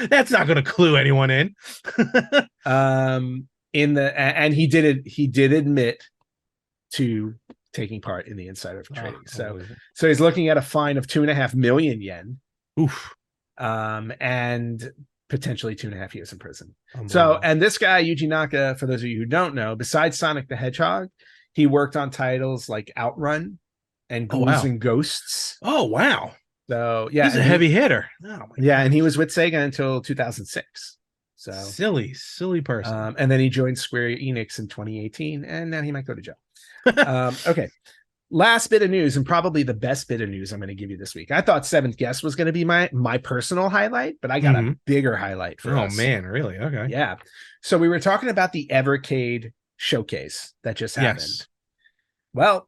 That's not going to clue anyone in. And he did admit to taking part in the insider trading. So he's looking at a fine of 2.5 million yen. Oof. And potentially 2.5 years in prison. So, and this guy, Yuji Naka, for those of you who don't know, besides Sonic the Hedgehog, he worked on titles like Outrun and Ghouls and Ghosts. Oh, wow. So, yeah. He's a heavy hitter. Oh, yeah, and he was with Sega until 2006. So silly person. And then he joined Square Enix in 2018, and now he might go to jail. Okay. Last bit of news, and probably the best bit of news I'm going to give you this week. I thought Seventh Guest was going to be my personal highlight, but I got a bigger highlight for us. Oh, man, really? Okay. Yeah. So we were talking about the Evercade Showcase that just happened. Yes. Well,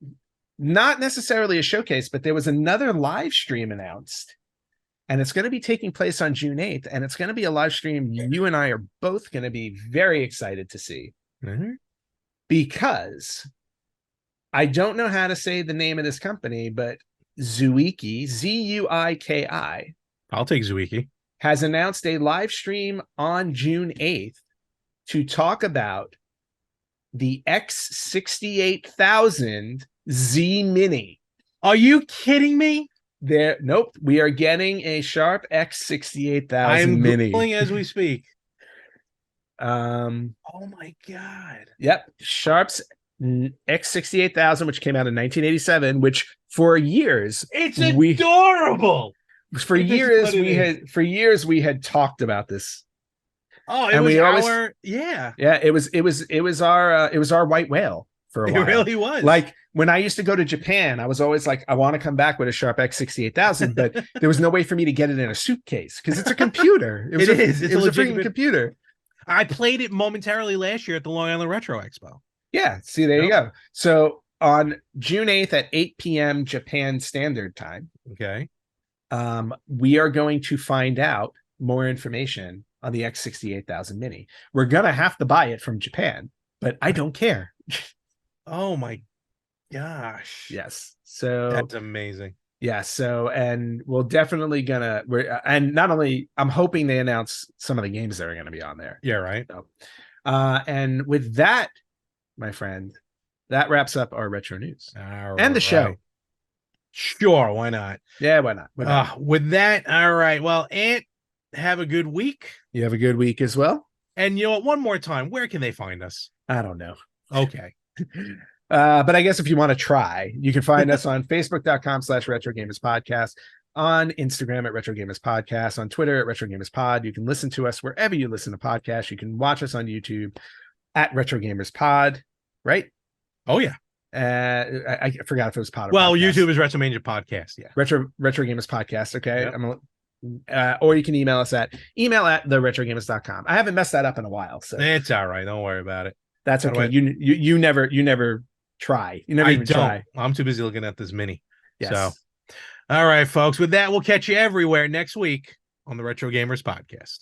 not necessarily a showcase, but there was another live stream announced, and it's going to be taking place on June 8th, and it's going to be a live stream you and I are both going to be very excited to see. Because I don't know how to say the name of this company, but Zuiki, Zuiki, I'll take Zuiki, has announced a live stream on June 8th to talk about the X68000 Z Mini. Are you kidding me? Nope. We are getting a Sharp X68000 I'm Mini. Googling as we speak. Oh my God. Yep. Sharp's X68000, which came out in 1987, which for years it's adorable. For years we had talked about this. Oh, it was our it was our white whale. for a It while. really was. Like when I used to go to Japan, I was always like, I want to come back with a Sharp X68000, but there was no way for me to get it in a suitcase because it's a computer. It is. It was a freaking computer. I played it momentarily last year at the Long Island Retro Expo. Yeah. See, there you go. So on June 8th at 8 p.m. Japan Standard Time, okay, we are going to find out more information on the X68000 Mini. We're going to have to buy it from Japan, but I don't care. Oh my gosh. Yes. So that's amazing. Yeah. So, and we're definitely and not only, I'm hoping they announce some of the games that are going to be on there. Yeah. Right. So, and with that, my friend, that wraps up our retro news and the show. Sure. Why not? Yeah. Why not? With that. All right. Well, Ant, have a good week. You have a good week as well. And you know what? One more time, where can they find us? I don't know. Okay. But I guess if you want to try, you can find us on Facebook.com/Retro Gamers Podcast, on Instagram at Retro Gamers Podcast, on Twitter at Retro Gamers Pod. You can listen to us wherever you listen to podcasts. You can watch us on YouTube at Retro Gamers Pod, right? Oh, yeah. I forgot if it was pod or well, podcast. YouTube is Retromania Podcast. Yeah. Retro Gamers Podcast. Okay. Yep. Or you can email us at email@theretrogamers.com. I haven't messed that up in a while. So it's all right. Don't worry about it. That's okay. You never try. You never even try. I'm too busy looking at this mini. Yes. So, all right, folks. With that, we'll catch you everywhere next week on the Retro Gamers Podcast.